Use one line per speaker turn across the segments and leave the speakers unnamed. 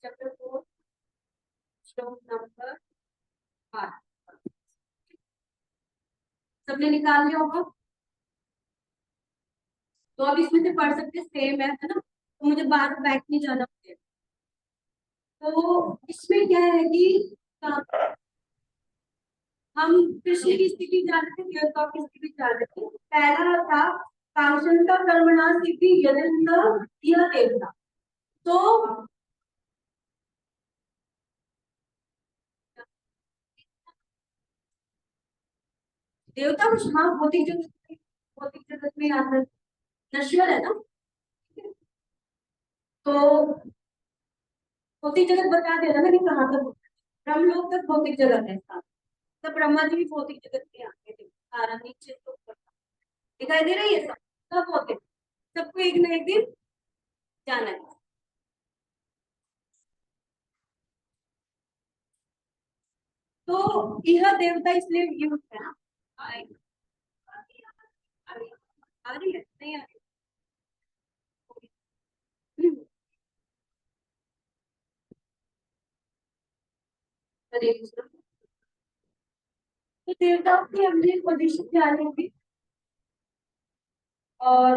Chapter 4 श्लोक number 5 सबने निकाल लिया होगा। तो अब इसमें से पढ़ सकते सेम है ना, तो मुझे बार बार बैक नहीं जाना पड़ेगा। तो इसमें क्या है कि हम कृष्ण की स्थिति जान रहे थे, देवताओं की स्थिति जान रहे थे। पहला था कांक्षणता कर्मणा स्थिति यदंत यह देवता। तो देवता कुछ हाँ भौतिक जगत में आता है, नश्वर है ना। तो भौतिक जगत बता देना ना कि कहाँ तक ब्रह्मलोक तक भौतिक जगत है। तब ब्रह्मा जी भी भौतिक जगत में आते थे, सारा नीचे तो ऊपर दिखाई दे रही है। सब होते सबको एक ना एक दिन जाना है। तो यह देवता इसलिए यूज है ना। आ रही है नहीं आ रही। हरे कृष्ण। तो देवताओं की हमने पोजीशन जानी होगी। और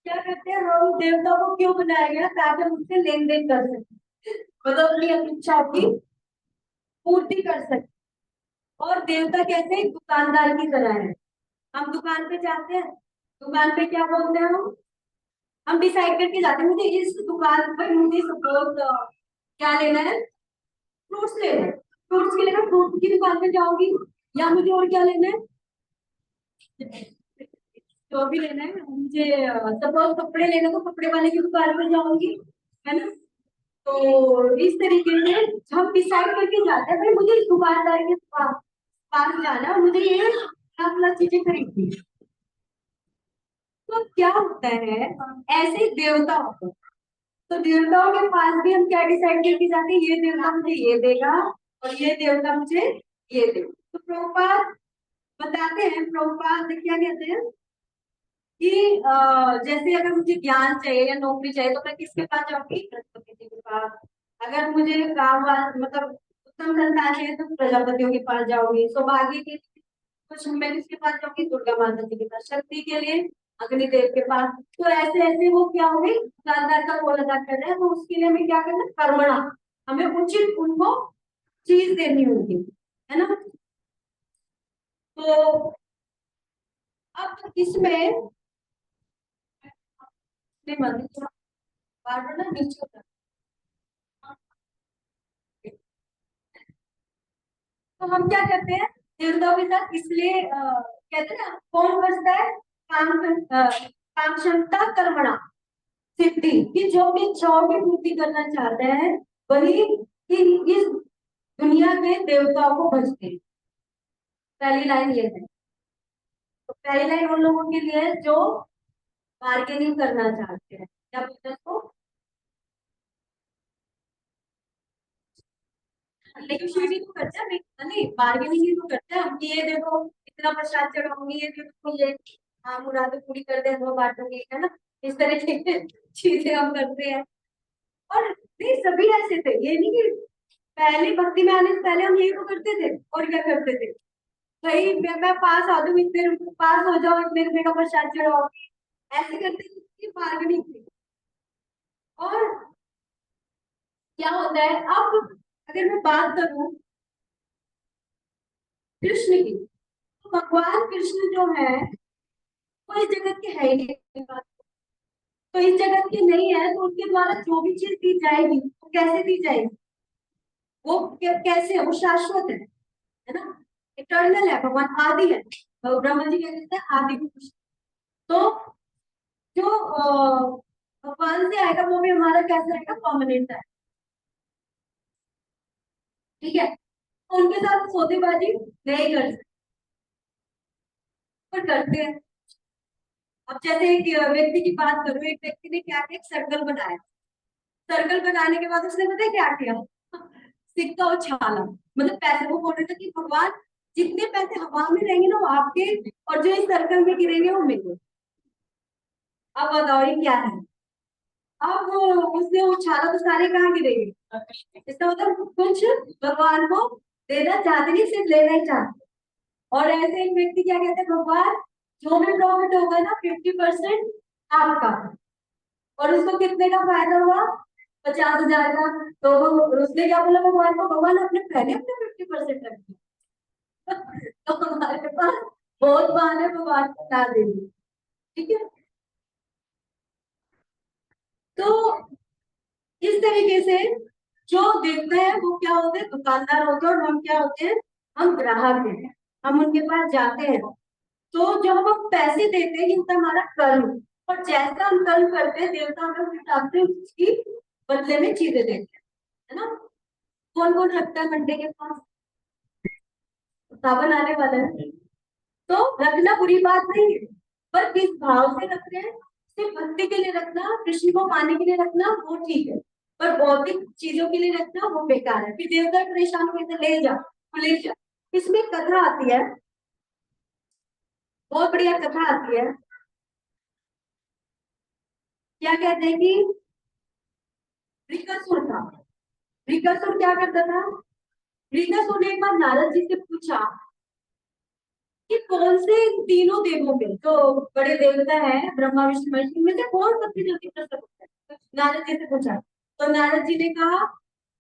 क्या कहते हैं, हम देवताओं को क्यों बनाया गया, ताकि हम उनसे लेन देन कर सके, मतलब अपनी इच्छा की पूर्ति कर सके। और देवता कैसे, दुकानदार की तरह है। हम दुकान पे जाते हैं, दुकान पे क्या बोलते हैं हम डिसाइड करके जाते हैं मुझे इस दुकान पर मुझे सपोज क्या लेना है, फ्रूट्स लेना है। फ्रूट्स के लिए मैं फ्रूट की दुकान पे जाऊंगी, या मुझे और क्या लेना है, जो भी लेना है मुझे। सपोज कपड़े लेना तो कपड़े वाले की दुकान पे जाऊंगी, है ना। तो इस तरीके से हम डिसाइड करके जाते हैं भाई मुझे इस दुकानदार के पास जाना है, मुझे ये अलग चीजें खरीदनी है। तो क्या होता है, ऐसे देवता होते हैं। तो देवताओं के पास भी हम क्या डिसाइड करके जाते हैं, ये देवता मुझे ये देगा और ये देवता मुझे ये देगा। तो प्रभुपाद बताते हैं, प्रभुपाद क्या कहते हैं कि जैसे अगर मुझे ज्ञान चाहिए या नौकरी चाहिए तो मैं किसके पास जाऊंगी, बृहस्पति जी के पास। अगर मुझे काम मतलब उत्तम संतान चाहिए तो प्रजापतियों के पास जाऊंगी। सौभाग्य के लिए कुछ मैं किसके पास जाऊंगी, दुर्गा माता जी के पास। शक्ति के लिए अग्निदेव के पास। तो ऐसे ऐसे वो क्या हो गई, दुकानदार का रोल अदा कर रहे हैं। तो उसके लिए हमें क्या करना है, कर्मणा, हमें उचित उनको चीज देनी होगी, है ना। तो अब इसमें मंदिर बार ना नीचे तो हम क्या करते हैं देवताओं के साथ, इसलिए कहते हैं ना कौन बचता है, कामक्षमता कर्मणा सिद्धि, कि जो अपनी इच्छाओं की पूर्ति करना चाहते हैं वही इस दुनिया में देवताओं को भजते हैं। पहली लाइन ये है। तो पहली लाइन उन लोगों के लिए है जो बार्गेनिंग करना चाहते हैं, क्या बोलते हैं उसको, नेगोशिएटिंग तो करते हैं नहीं, बार्गेनिंग ही तो करते हैं हम कि ये देखो इतना प्रसाद चढ़ाऊंगी, ये देखो ये हाँ मुरादें पूरी कर दे वो बांटूंगी, है ना। इस तरह की चीजें हम करते हैं। और नहीं सभी ऐसे थे, ये नहीं कि पहले भक्ति में आने से पहले हम यही तो करते थे। और क्या करते थे भाई, मैं पास आ जाऊँ, इतने रुपए पास हो जाओ, इतने रुपए का प्रसाद चढ़ाओ, ऐसे करते थे, बार्गेनिंग थी। और क्या होता है अब, अगर मैं बात करूं कृष्ण की, तो भगवान कृष्ण जो है वो इस जगत के है ही नहीं। तो इस जगत के नहीं है, तो उनके द्वारा जो भी चीज दी जाएगी वो कैसे दी जाएगी, वो कैसे, वो शाश्वत है ना। टर्नल है, भगवान आदि है। ब्रह्मा जी कहते हैं आदि पुरुष। तो जो भगवान से आएगा वो भी हमारा कैसा रहेगा, परमानेंट है। ठीक है, तो उनके साथ सौदेबाजी नहीं कर सकते, पर करते हैं। अब जैसे एक व्यक्ति की बात करूं, एक व्यक्ति ने क्या किया, एक सर्कल बनाया। सर्कल बनाने के बाद उसने पता है क्या किया, सिक्का उछाला। मतलब पैसे, वो बोल रहे थे कि भगवान जितने पैसे हवा में रहेंगे ना वो आपके, और जो इस सर्कल में गिरेंगे वो मेरे। अब बताओ ये क्या है। अब उसने उछाला तो सारे कहाँ गिरेंगे। इसका मतलब कुछ भगवान को देना चाहते नहीं, सिर्फ लेना ही चाहते। और ऐसे एक व्यक्ति क्या कहते हैं, भगवान जो भी प्रॉफिट होगा ना 50% आपका। और उसको कितने का फायदा हुआ, 50,000 का। तो उसने क्या बोला भगवान को, भगवान आपने पहले अपने 50% रख दिया। तो हमारे पास बहुत बहाने है भगवान को ना देंगे। ठीक है, तो इस तरीके से जो देखते हैं वो क्या होते हैं, दुकानदार होते हैं, और हम क्या होते हैं, हम ग्राहक हैं। हम उनके पास जाते हैं। तो जब हम पैसे देते हैं, ये होता है हमारा कर्म। और जैसा हम कर्म करते हैं, देवता हमें उस हिसाब से उसकी बदले में चीजें देते हैं, है ना। कौन कौन रखता है मंडे के पास, सावन आने वाला है। तो रखना बुरी बात नहीं है, पर किस भाव से रख रहे हैं। सिर्फ भक्ति के लिए रखना, कृष्ण को पाने के लिए रखना, वो ठीक है। पर भौतिक चीजों के लिए रखना वो बेकार है। फिर देवता परेशान होते, ले जा, तो ले जा। इसमें कथा आती है, बहुत बढ़िया कथा आती है। क्या कहते हैं कि वृकासुर था। वृकासुर क्या करता था, वृकासुर ने एक बार नारद जी से पूछा कि कौन से तीनों देवों में, जो बड़े देवता है ब्रह्मा विष्णु महेश, इनमें से कौन सबसे जल्दी प्रसन्न होता है। नारद जी से पूछा, तो नारद जी ने कहा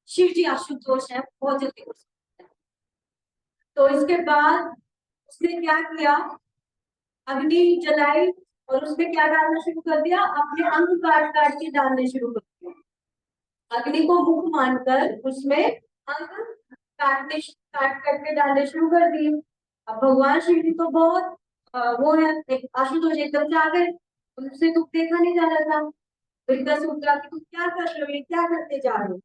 शिव जी आशुतोष है, बहुत जल्दी प्रसन्न होता है। तो इसके बाद उसने क्या किया, अग्नि जलाई, और उसमें क्या डालना शुरू कर दिया, अपने अंग काट काट के डालने शुरू कर दिया। अग्नि को मुख मानकर उसमें अंग काट काट के डालने शुरू कर दिए। अब भगवान शिव जी तो बहुत वो है, आशुतोष एकदम से आ गए। उनसे दुख देखा नहीं जा रहा था। वृद्धा से उतरा कि तुम क्या कर रहे हो, ये क्या करते जा रहे हो।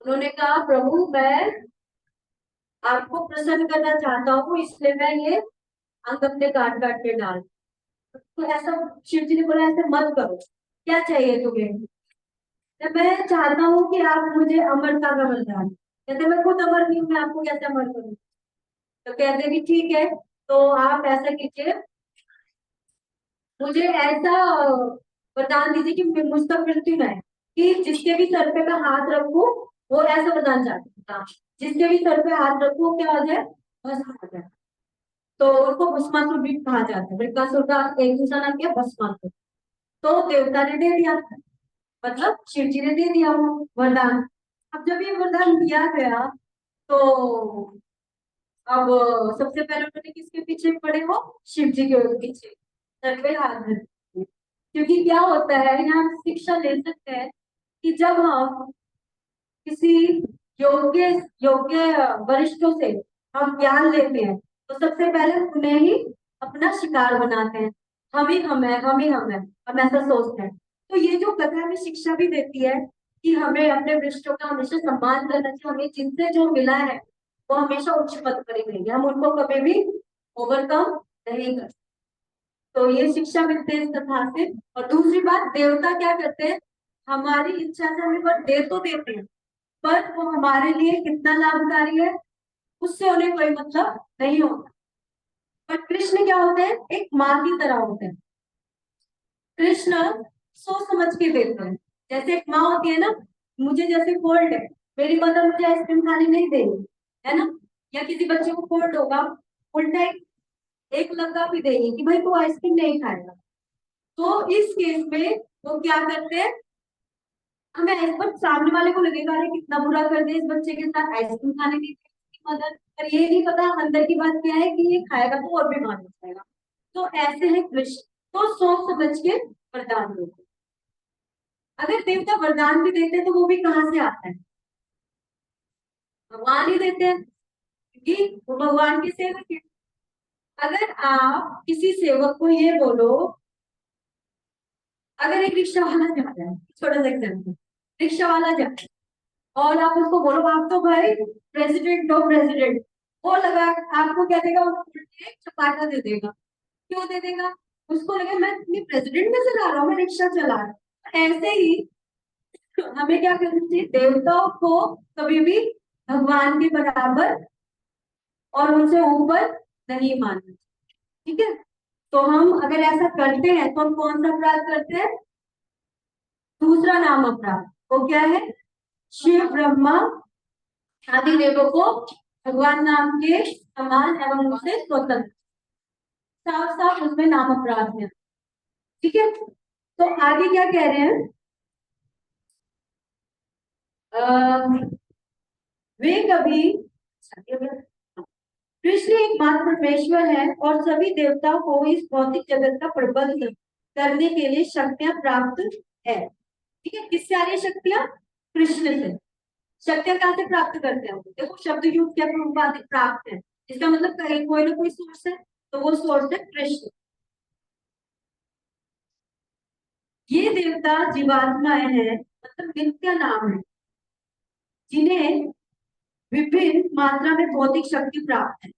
उन्होंने कहा प्रभु मैं आपको प्रसन्न करना चाहता हूँ, इसलिए मैं ये अंग अपने काट काट के डाल। तो ऐसा शिव जी ने बोला, ऐसे मत करो, क्या चाहिए तुम्हें। तो मैं चाहता हूँ कि आप मुझे अमरता का वरदान। कहते मैं खुद अमर नहीं हूँ, मैं आपको कैसे अमर करूँ। तो कहते कि ठीक है, तो आप ऐसा कीजिए, मुझे ऐसा वरदान दीजिए कि मुझ तक मृत्यु न आए, कि जिसके भी सर पे मैं हाथ रखूं, वो ऐसा वरदान चाहता, जिसके भी सर पे हाथ रखूं क्या हो जाए, भस्म हो जाए। तो उनको भस्मासुर भी कहा जाता है। वृकासुर का एक दूसरा नाम क्या, भस्मासुर। तो देवता ने दे दिया, मतलब शिव जी ने दे दिया वो वरदान। अब जब ये वरदान दिया गया, तो अब सबसे पहले उन्होंने किसके पीछे पड़े, हो शिव जी के पीछे सर पे हाथ रख दिए। क्योंकि क्या होता है, यहाँ हम शिक्षा ले सकते हैं कि जब हम किसी योग्य योग्य वरिष्ठों से हम ज्ञान लेते हैं, तो सबसे पहले उन्हें ही अपना शिकार बनाते हैं। हम ही हम है, हम ही हम है, हम ऐसा सोचते हैं। तो ये जो कथा हमें शिक्षा भी देती है कि हमें अपने वरिष्ठों का हमेशा सम्मान करना चाहिए। हमें जिनसे जो मिला है वो हमेशा उच्च पद पर ही रहेंगे, हम उनको कभी भी ओवरकम नहीं कर। तो ये शिक्षा मिलती है इस कथा से। और दूसरी बात, देवता क्या करते हैं, हमारी इच्छा से हमें पर दे तो देते हैं, पर वो हमारे लिए कितना लाभकारी है उससे उन्हें कोई मतलब नहीं होता। पर कृष्ण क्या होते हैं, एक माँ की तरह होते हैं। कृष्ण सोच समझ के देते हैं। जैसे एक माँ होती है ना, मुझे जैसे कोल्ड है, मेरी मदर मुझे आइसक्रीम खाने नहीं देगी, है ना। या किसी बच्चे को कोल्ड होगा, उल्टा एक लगा भी देगी कि भाई तू आइसक्रीम नहीं खाएगा। तो इस केस में वो क्या करते हैं, हमें इस बार सामने वाले को लगेगा अरे कितना बुरा कर दिया इस बच्चे के साथ, आइसक्रीम खाने की मदद। पर ये नहीं पता अंदर की बात क्या है कि ये खाएगा तो और बीमार हो जाएगा। तो ऐसे है कृष्ण, तो सोच समझ के वरदान देते। अगर देवता वरदान भी देते हैं तो वो भी कहाँ से आता है, भगवान ही देते हैं। कि वो भगवान के सेवक है। अगर आप किसी सेवक को ये बोलो, अगर एक रिक्शा वाला जा रहा है, छोटा सा एग्जाम्पल, रिक्शा वाला जा रहा है और आप उसको बोलो आप तो भाई प्रेसिडेंट हो प्रेसिडेंट, वो लगा आपको क्या देगा, वो एक चपाटा दे देगा। क्यों दे देगा? उसको लगे मैं अपनी प्रेसिडेंट में चला रहा हूँ, मैं रिक्शा चला रहा हूँ। ऐसे ही हमें क्या करना चाहिए, देवताओं को कभी भी भगवान के बराबर और उनसे ऊपर नहीं मानना। ठीक है, तो हम अगर ऐसा करते हैं तो हम कौन सा अपराध करते हैं? दूसरा नाम अपराध। वो क्या है? शिव ब्रह्मा आदि देवों को भगवान नाम के समान एवं उनसे स्वतंत्र, साफ साफ उसमें नाम अपराध है। ठीक है, तो आगे क्या कह रहे हैं? वे कभी, कृष्ण एकमात्र परमेश्वर है और सभी देवताओं को इस भौतिक जगत का प्रबंध करने के लिए शक्तियां प्राप्त है। ठीक है, किससे आ रही है शक्तियां? कृष्ण से। शक्तियां कहाँ से प्राप्त करते हैं? देखो शब्द यूज क्या, प्राप्त है, इसका मतलब कहीं कोई ना कोई सोर्स है, तो वो सोर्स है कृष्ण। ये देवता जीवात्माएं हैं, मतलब नित्य नाम है, जिन्हें विभिन्न मात्रा में भौतिक शक्ति प्राप्त है।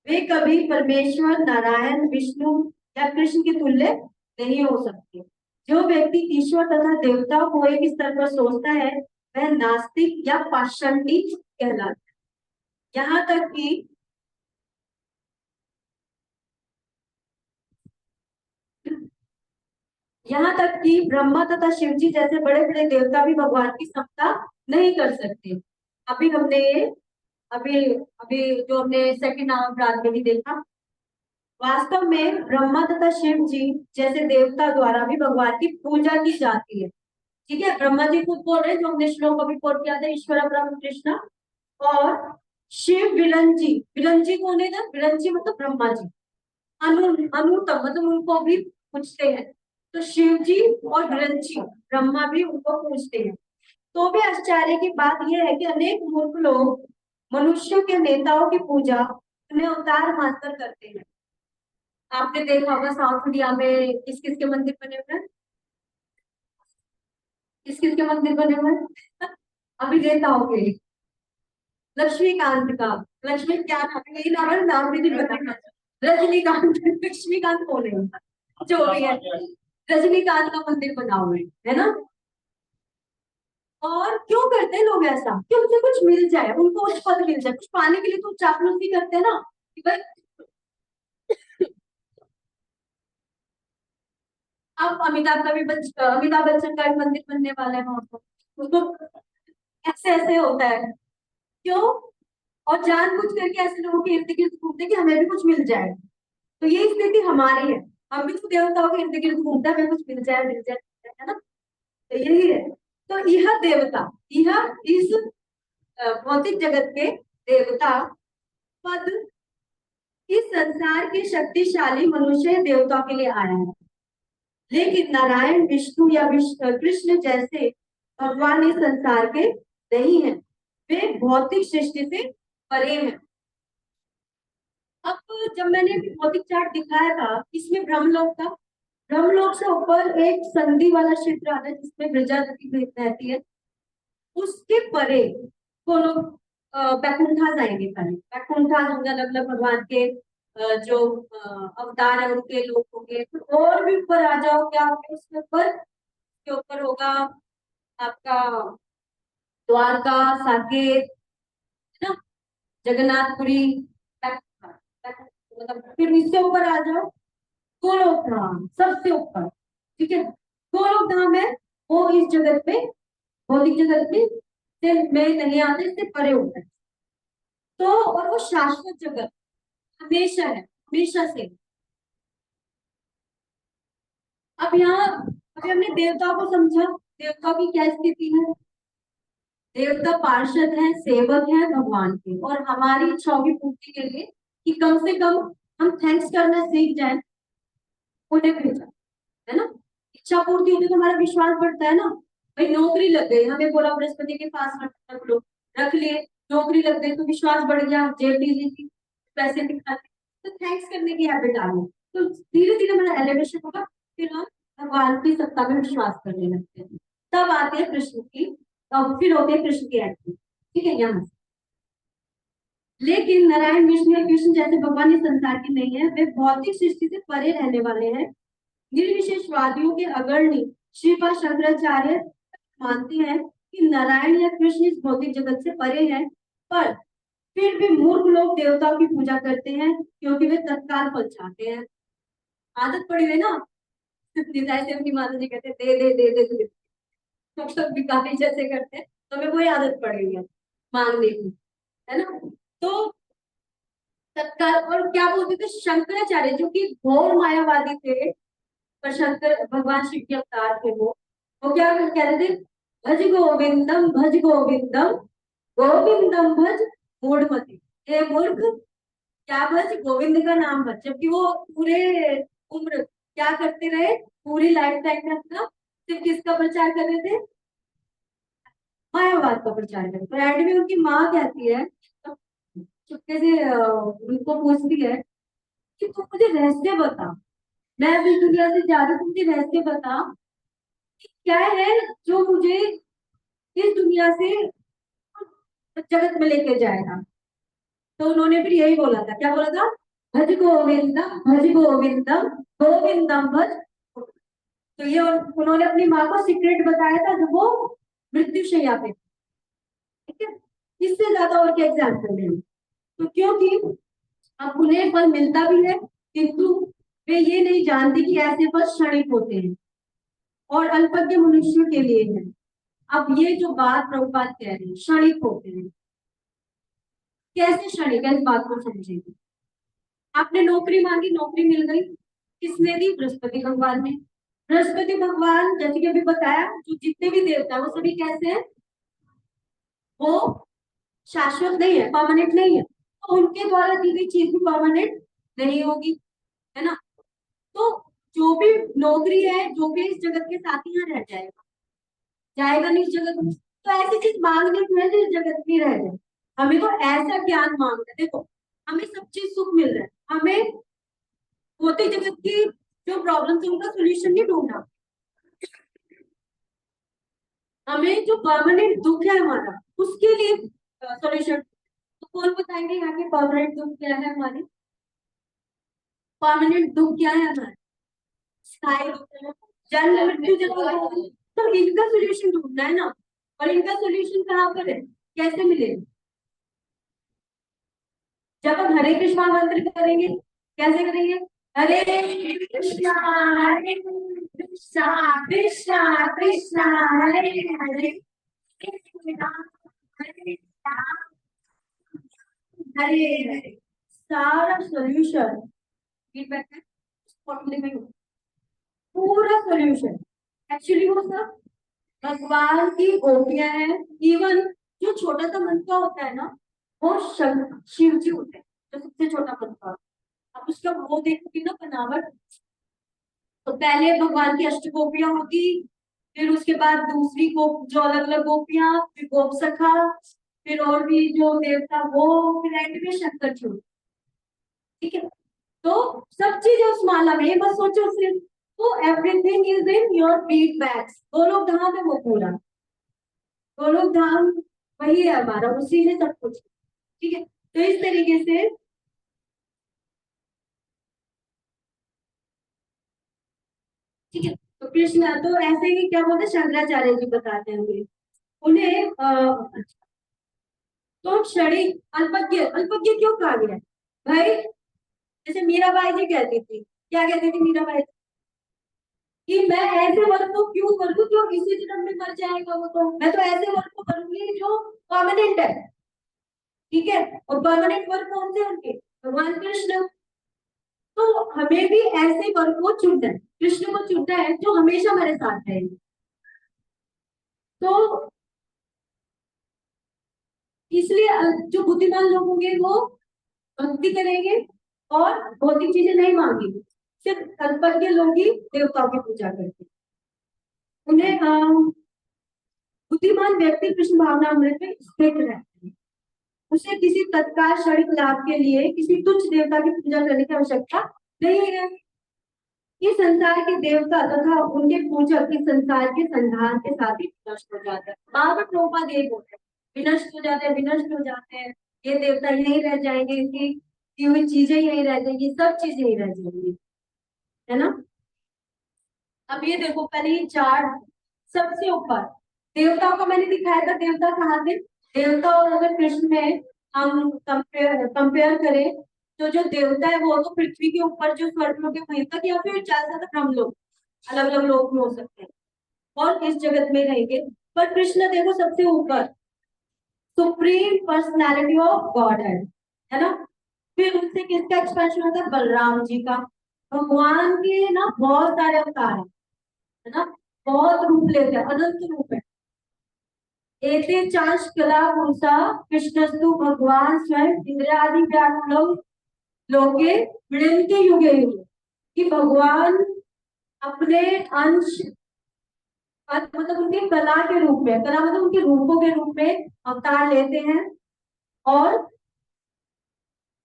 वे कभी परमेश्वर नारायण विष्णु या कृष्ण के तुल्य नहीं हो सकते। जो व्यक्ति ईश्वर तथा देवताओं को एक स्तर पर सोचता है वह नास्तिक या पाषंडी कहलाता है। यहाँ तक कि ब्रह्मा तथा शिव जी जैसे बड़े बड़े देवता भी भगवान की समता नहीं कर सकते। अभी हमने अभी अभी जो हमने सेकंड नाम अपराध में भी देखा, वास्तव में ब्रह्मा तथा शिव जी जैसे देवता द्वारा भी भगवान की पूजा की जाती है। ठीक है, ब्रह्मा जी खुद बोल रहे हैं, जो हमने श्लोक अभी कोट किया था, ईश्वर ब्रह्म कृष्ण। और शिव विलंजी, विलंजी कौन है इधर? विलंजी मतलब ब्रह्मा जी। अनुतम मतलब उनको भी पूछते हैं, तो शिव जी और विलंजी ब्रह्मा भी उनको पूछते हैं। तो भी आश्चर्य की बात यह है कि अनेक मूर्ख लोग मनुष्यों के नेताओं की पूजा उन्हें अवतार मानकर करते हैं। आपने देखा होगा साउथ इंडिया में किस किस के मंदिर बने हुए हैं, किस किस के मंदिर बने हुए हैं? अभी देखा होगे लक्ष्मीकांत का, लक्ष्मी क्या नाम है, यही नाम है, नाम भी नहीं पता। रजनीकांत, लक्ष्मीकांत कौन है? जो भी है, रजनीकांत का मंदिर बना हुआ है ना। और क्यों करते हैं लोग ऐसा? कि उनसे कुछ मिल जाए, उनको उच्च पद मिल जाए, कुछ पाने के लिए तो चापलूसी करते हैं ना कि भाई। अब अमिताभ बच्चन का भी मंदिर बनने वाला है वहां पर, उसको ऐसे ऐसे होता है। क्यों? और जानबूझ करके ऐसे लोगों के इर्द गिर्द घूमते कि हमें भी कुछ मिल जाए। तो ये स्थिति हमारी है, हम भी तो देवताओं के इर्द गिर्द घूमते हैं, हमें कुछ मिल जाए मिल जाए, है ना। तो यही है। तो यह देवता, यह इस भौतिक जगत के देवता पद इस संसार के शक्तिशाली मनुष्य देवताओं के लिए आया है। लेकिन नारायण विष्णु या कृष्ण जैसे भगवान इस संसार के नहीं है, वे भौतिक सृष्टि से परे हैं। अब जब मैंने अभी भौतिक चार्ट दिखाया था, इसमें ब्रह्मलोक था, ब्रह्मलोक से ऊपर एक संधि वाला क्षेत्र आता है जिसमें ब्रजा नदी रहती है। उसके परे वो लोग बैकुंठा जाएंगे, पहले बैकुंठा होंगे, अलग अलग भगवान के जो अवतार है उनके लोग होंगे। तो और भी ऊपर आ जाओ, क्या होंगे उसके ऊपर? उसके ऊपर होगा आपका द्वारका, साकेत, है ना, जगन्नाथपुरी, मतलब फिर इससे ऊपर आ जाओ गोलोक धाम, सबसे ऊपर। ठीक है, गोलोक धाम है, वो इस जगत में, भौतिक जगत में से में नहीं आते, इससे परे होता है। तो और वो शाश्वत जगत हमेशा है, हमेशा से। अब यहाँ अभी हमने देवताओं को समझा, देवताओं की क्या स्थिति है? देवता पार्षद है, सेवक है भगवान के, और हमारी इच्छाओं की पूर्ति के लिए कि कम से कम हम थैंक्स करना सीख जाए, उन्हें भेजा, है ना। इच्छा पूर्ति होती तो हमारा विश्वास बढ़ता है ना। भाई नौकरी लग गई, हमें बोला बृहस्पति के पास रख लो, रख लिए, नौकरी लग गई तो विश्वास बढ़ गया, जेब ढीली थी, पैसे निकाले, तो थैंक्स करने की हैबिट आ गई। तो धीरे धीरे मेरा एलिवेशन होगा, फिर हम भगवान की सत्ता में विश्वास करने लगते हैं। तब आते हैं कृष्ण की, फिर होते हैं कृष्ण की एंट्री। ठीक है यहाँ। लेकिन नारायण विष्णु या कृष्ण जैसे भगवान इस संसार के नहीं है, वे भौतिक सृष्टि से परे रहने वाले हैं। निर्विशेषवादियों के अग्रणी श्रीपाद शंकराचार्य मानते हैं कि नारायण या कृष्ण इस भौतिक जगत से परे हैं, पर फिर भी मूर्ख लोग देवताओं की पूजा करते हैं क्योंकि वे तत्काल फल चाहते हैं। आदत पड़ी हुई ना, जैसे उनकी माता जी कहते हैं, दे तो सब भिखारी जैसे करते हैं, तो हमें वही आदत पड़ी हुई है मांगने की, है ना। तो तत्काल, और क्या बोलते थे शंकराचार्य जो कि घोर मायावादी थे, पर शंकर भगवान शिव के अवतार थे वो क्या कहते थे, भज गोविंदम गोविंदम भज मूढ़मति। हे मूर्ख, क्या भज, गोविंद का नाम भज। जबकि वो पूरे उम्र क्या करते रहे, पूरी लाइफ टाइम में अपना सिर्फ किसका प्रचार कर रहे थे, मायावाद का प्रचार कर रहे। तो एंड में उनकी माँ कहती है, चुपके से उनको पूछती है कि तुम मुझे रहस्य बता, मैं अभी दुनिया से जा रही हूँ, तुम मुझे रहस्य बता कि क्या है जो मुझे इस दुनिया से जगत में लेके जाएगा। तो उन्होंने फिर यही बोला था, क्या बोला था, भज गोविंदम गोविंदम भज। तो ये उन्होंने अपनी माँ को सीक्रेट बताया था जब वो मृत्यु शैया पे। ठीक है, इससे ज्यादा और क्या एग्जाम्पल दें। तो क्योंकि अब उन्हें फल मिलता भी है, किंतु वे ये नहीं जानते कि ऐसे फल क्षणिक होते हैं और अल्पज्ञ मनुष्यों के लिए है। अब ये जो बात प्रभुपाद कह रहे हैं, क्षणिक होते हैं, कैसे क्षणिक है, इस बात को समझेंगे। आपने नौकरी मांगी, नौकरी मिल गई, किसने दी, बृहस्पति भगवान ने। बृहस्पति भगवान जैसे कि अभी बताया, जो जितने भी देवता है वो सभी कैसे हैं, वो शाश्वत नहीं है, परमानेंट नहीं है, तो उनके द्वारा दी गई चीज भी परमानेंट नहीं होगी, है ना। तो जो भी नौकरी है, जो भी इस जगत के साथ ही यहाँ रह जाएगा, जाएगा नहीं इस जगत में। तो ऐसी चीज मांगने की है जो इस जगत में रह जाए। हमें तो ऐसा ज्ञान मांगना है, देखो हमें सब चीज सुख मिल रहा है, हमें होते जगत की जो प्रॉब्लम है उनका सोल्यूशन नहीं ढूंढना, हमें जो परमानेंट दुख है हमारा उसके लिए सोल्यूशन। तो कौन बताएंगे यहाँ के परमानेंट दुख क्या है हमारी, परमानेंट दुख क्या है हमारा, स्थायी दुख है, जन्म मृत्यु जन्म। तो इनका सोल्यूशन ढूंढना है ना, और इनका सोल्यूशन कहाँ पर है, कैसे मिलेगा, जब हम हरे कृष्णा मंत्र करेंगे। कैसे करेंगे, हरे कृष्णा कृष्णा कृष्णा हरे हरे, हरे हरे हरे। सारा सोल्यूशन फीडबैक है, फॉर्मूले में होता है। पूरा सोल्यूशन एक्चुअली वो सब भगवान की गोपियां हैं। इवन जो छोटा सा मंत्र होता है ना, वो शिव जी होते हैं, जो सबसे छोटा मंत्र होता है। अब उसका वो देखोगे ना बनावट, तो पहले भगवान की अष्टगोपियां होगी, फिर उसके बाद दूसरी गोप जो अलग अलग गोपियां, फिर गोप सखा, फिर और भी जो देवता वो, फिर एंड में शंकर जी। ठीक है, तो सब चीजें उस माला में, बस सोचो सिर्फ, तो everything is in your beat bags. Golok Dham है वो पूरा, गोलोक धाम वही है हमारा, उसी में सब कुछ। ठीक है, तो इस तरीके से, ठीक है, तो कृष्ण तो ऐसे ही क्या बोलते हैं, शंकराचार्य जी बताते हैं उन्हें तो क्षणिक अल्पज्ञ, अल्पज्ञ क्यों कहा गया है भाई। जैसे मीराबाई जी कहती थी, क्या कहती थी मीराबाई, कि मैं ऐसे वर्क को क्यों करूँ जो इसी जन्म में मर जाएगा, वो तो मैं तो ऐसे वर्क को करूंगी जो परमानेंट है। ठीक है, और परमानेंट वर्क कौन से उनके, भगवान कृष्ण। तो हमें भी ऐसे वर्क को चुनना है, कृष्ण को चुनना है जो हमेशा हमारे साथ रहेंगे। तो इसलिए जो बुद्धिमान लोग होंगे वो भक्ति करेंगे और भौतिक चीजें नहीं मांगेंगे। सिर्फ अल्पज्ञ लोग ही देवताओं की पूजा करते हैं। उन्हें बुद्धिमान व्यक्ति कृष्ण भावना अमृत में स्थित रहते हैं। उसे किसी तत्काल क्षणिक लाभ के लिए किसी तुच्छ देवता की पूजा करने की आवश्यकता नहीं है। ये संसार के देवता तथा उनके पूजक इस संसार के संधान के साथ ही विनष्ट हो जाते हैं। बार बार प्रभुपाद यही बोलते हैं, विनष्ट हो जाते हैं, विनष्ट हो जाते हैं। ये देवता यही रह जाएंगे, इनकी दी हुई चीजें यही रह जाएंगी, सब चीजें यही रह जाएंगी, है ना। अब ये देखो, पहले ये चार सबसे ऊपर देवताओं को मैंने दिखाया था। देवता कहाँ थे? देवता और अगर कृष्ण में हम कंपेयर करें, तो जो देवता है वो तो पृथ्वी के ऊपर जो स्वर्ग लोग है वहीं तक, या फिर ज्यादा तक हम लोग अलग अलग लोग में हो सकते हैं और इस जगत में रहेंगे। पर कृष्ण देखो सबसे ऊपर, सुप्रीम पर्सनालिटी ऑफ गॉड है ना। फिर उनसे किसका एक्सपेंशन होता है? बलराम जी का। भगवान के ना बहुत सारे अवतार है ना, बहुत रूप लेते हैं, अनंत रूप है। एते चांश कला पुरुषा कृष्णस्तु भगवान स्वयं इंद्रियादि व्याकुलम लोके वृणन्ति युगे युगे। कि भगवान अपने अंश मतलब उनके कला के रूप में, कला मतलब उनके रूपों के रूप में अवतार लेते हैं और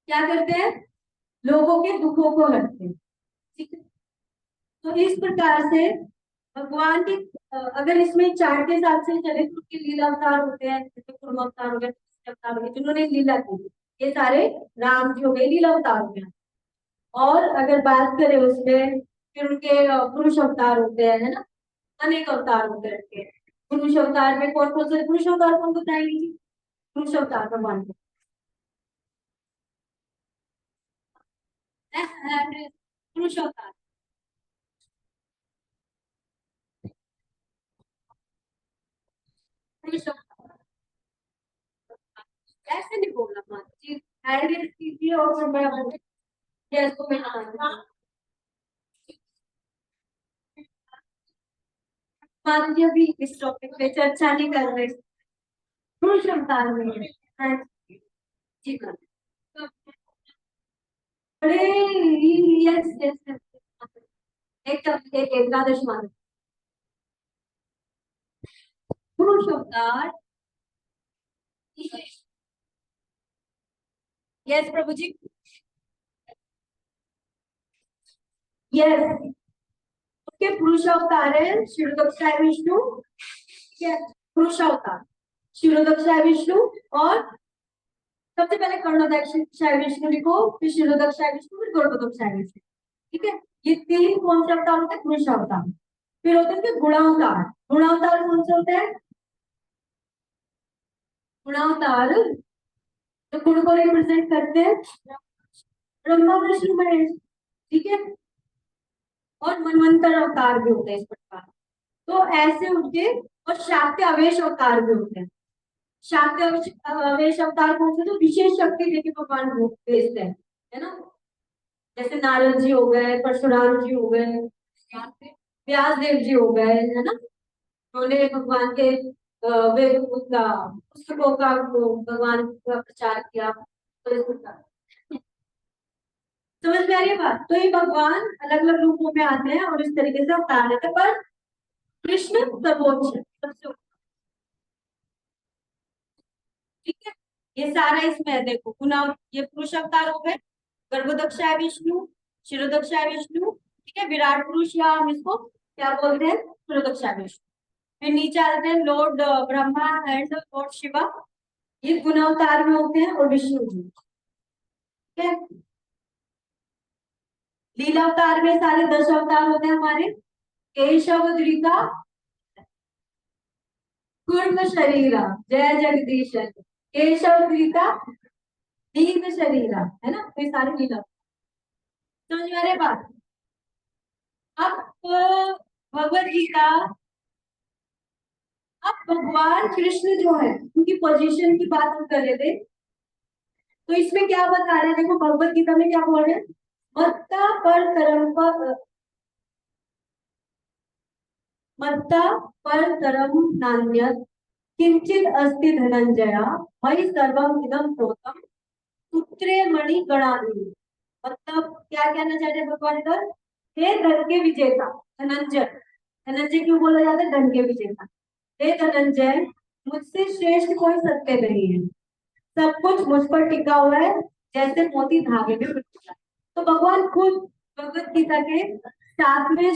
क्या करते हैं? लोगों के दुखों को हरते हैं। ठीक है, तो इस प्रकार से भगवान के अगर इसमें चार्ट के हिसाब से चले तो उनके लीला अवतार होते हैं, जैसे कुर्म अवतार हो गए, अवतार हो गए, जिन्होंने लीला की, ये सारे राम जी हो गए, लीला अवतार हो गए। और अगर बात करें उसमें, फिर उनके पुरुष अवतार होते हैं, है ना, अनेक अवतार होते हैं उनके। पुरुष अवतार में कौन कौन से पुरुष अवतार कौन बताएंगे जी? पुरुष अवतार भगवान के पुरुष अवतार, पुरुष अवतार ऐसे नहीं बोलना माता जी, एडिट कीजिए और फिर मैं यस को मैं माता जी अभी इस टॉपिक पे चर्चा नहीं कर रहे, पुरुष अवतार में है। हाँ जी मैम। अरे यस यस यस, एक एकादश माता पुरुष अवतार। यस प्रभु जी। यस, उसके पुरुष अवतार है शिरोदक्षाय विष्णु। ठीक है, पुरुष अवतार शिरोदक्षाय विष्णु, और सबसे पहले कर्णोदक्षाय विष्णु लिखो, फिर शिरोदक्षाय विष्णु, फिर गर्भोदक्षाय विष्णु। ठीक है, ये तीन कौन से अवतार होते हैं? पुरुष अवतार। फिर होते हैं गुणावतार। गुणावतार कौन से होते हैं? गुणावतार जो गुण को रिप्रेजेंट करते हैं, ब्रह्मा विष्णु महेश। ठीक है, और मनवंतर अवतार भी होते हैं इस प्रकार। तो ऐसे उनके, और शाक्य अवेश अवतार भी होते हैं। शाक्य अवेश अवतार कौन से? जो विशेष शक्ति लेके भगवान रूप भेजते हैं, है ना। जैसे नारद जी हो गए, परशुराम जी हो गए, व्यास देव जी हो गए, है ना। उन्होंने भगवान के वेद का पुस्तकों का भगवान का प्रचार किया, तो इस प्रकार समझ में आ रही है बात। तो ये भगवान अलग अलग रूपों में आते हैं और इस तरीके से अवतार लेते हैं, पर कृष्ण सर्वोच्च है, सबसे ऊपर। ठीक है, ये सारा इसमें है, देखो गुना, ये पुरुष अवतार हो गए, गर्भोदक्षाय विष्णु, शिरोदक्षाय विष्णु। ठीक है, विराट पुरुष, या हम इसको क्या बोलते हैं? शिरोदक्षाय विष्णु। फिर नीचे आते हैं Lord Brahma and Lord Shiva, ये गुण अवतार में होते हैं, और विष्णु जी। ठीक है, लीला अवतार में सारे 10 अवतार होते हैं हमारे। केशव द्रिका कुर्म शरीरा, जय जगदीश, केशव द्रिका दीन शरीरा, है ना। तो ये सारे लीला, समझ में आ रही है बात। अब भगवत गीता, अब भगवान कृष्ण जो है उनकी पोजीशन की बात हम कर रहे थे, तो इसमें क्या बता रहे हैं? देखो भगवत गीता में क्या बोल रहे हैं, मत्ता पर तरम पर, मत्ता पर तरम नान्यत् किंचित अस्ति धनंजया मयि सर्वम इदं प्रोतम पुत्रे मणि गणाधि। मतलब क्या कहना चाह रहे हैं भगवान इधर? हे धन के विजेता धनंजय, धनंजय क्यों बोला जाता है? धन के विजेता। हे धनंजय, मुझसे श्रेष्ठ कोई सत्य नहीं है। सब कुछ मुझ पर टिका हुआ है जैसे मोती धागे में पिरोता है। तो भगवान खुद भगवत गीता के सातवें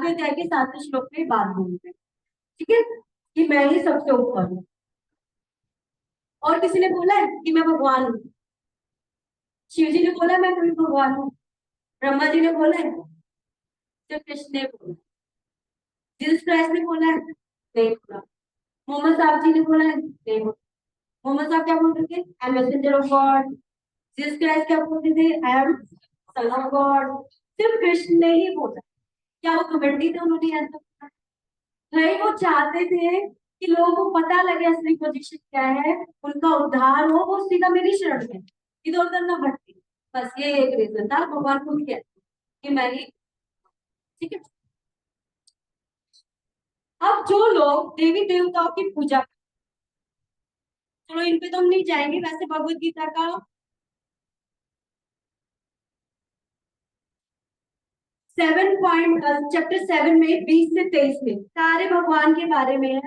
अध्याय के 7वें श्लोक में बात बोलते हैं, ठीक है, कि मैं ही सबसे ऊपर हूँ। और किसी ने बोला है कि मैं भगवान हूँ? शिव जी ने बोला है मैं कोई भगवान हूँ? ब्रह्मा जी ने बोला है? सिर्फ कृष्ण ने बोला। जीसस क्राइस्ट ने बोला है? नहीं बोला। मोहम्मद साहब जी ने बोला है? नहीं बोला। मोहम्मद साहब क्या बोलते थे? I am messenger of God. Jesus Christ क्या बोलते थे? I am son of God. सिर्फ कृष्ण ने ही बोला। क्या वो कमेंटी थे उन्होंने ऐसा बोला? भाई वो चाहते थे कि लोगों को पता लगे असली पोजीशन क्या है, उनका उद्धार हो, वो सीधा मेरी शरण में इधर उधर ना भटके। बस ये एक रीजन था, भगवान खुद कहते कि मैं ही, ठीक है। अब जो लोग देवी देवताओं की पूजा, चलो इन पे तो हम नहीं जाएंगे, वैसे भगवत गीता का 7 चैप्टर 7 में 20 से 23 में सारे भगवान के बारे में है।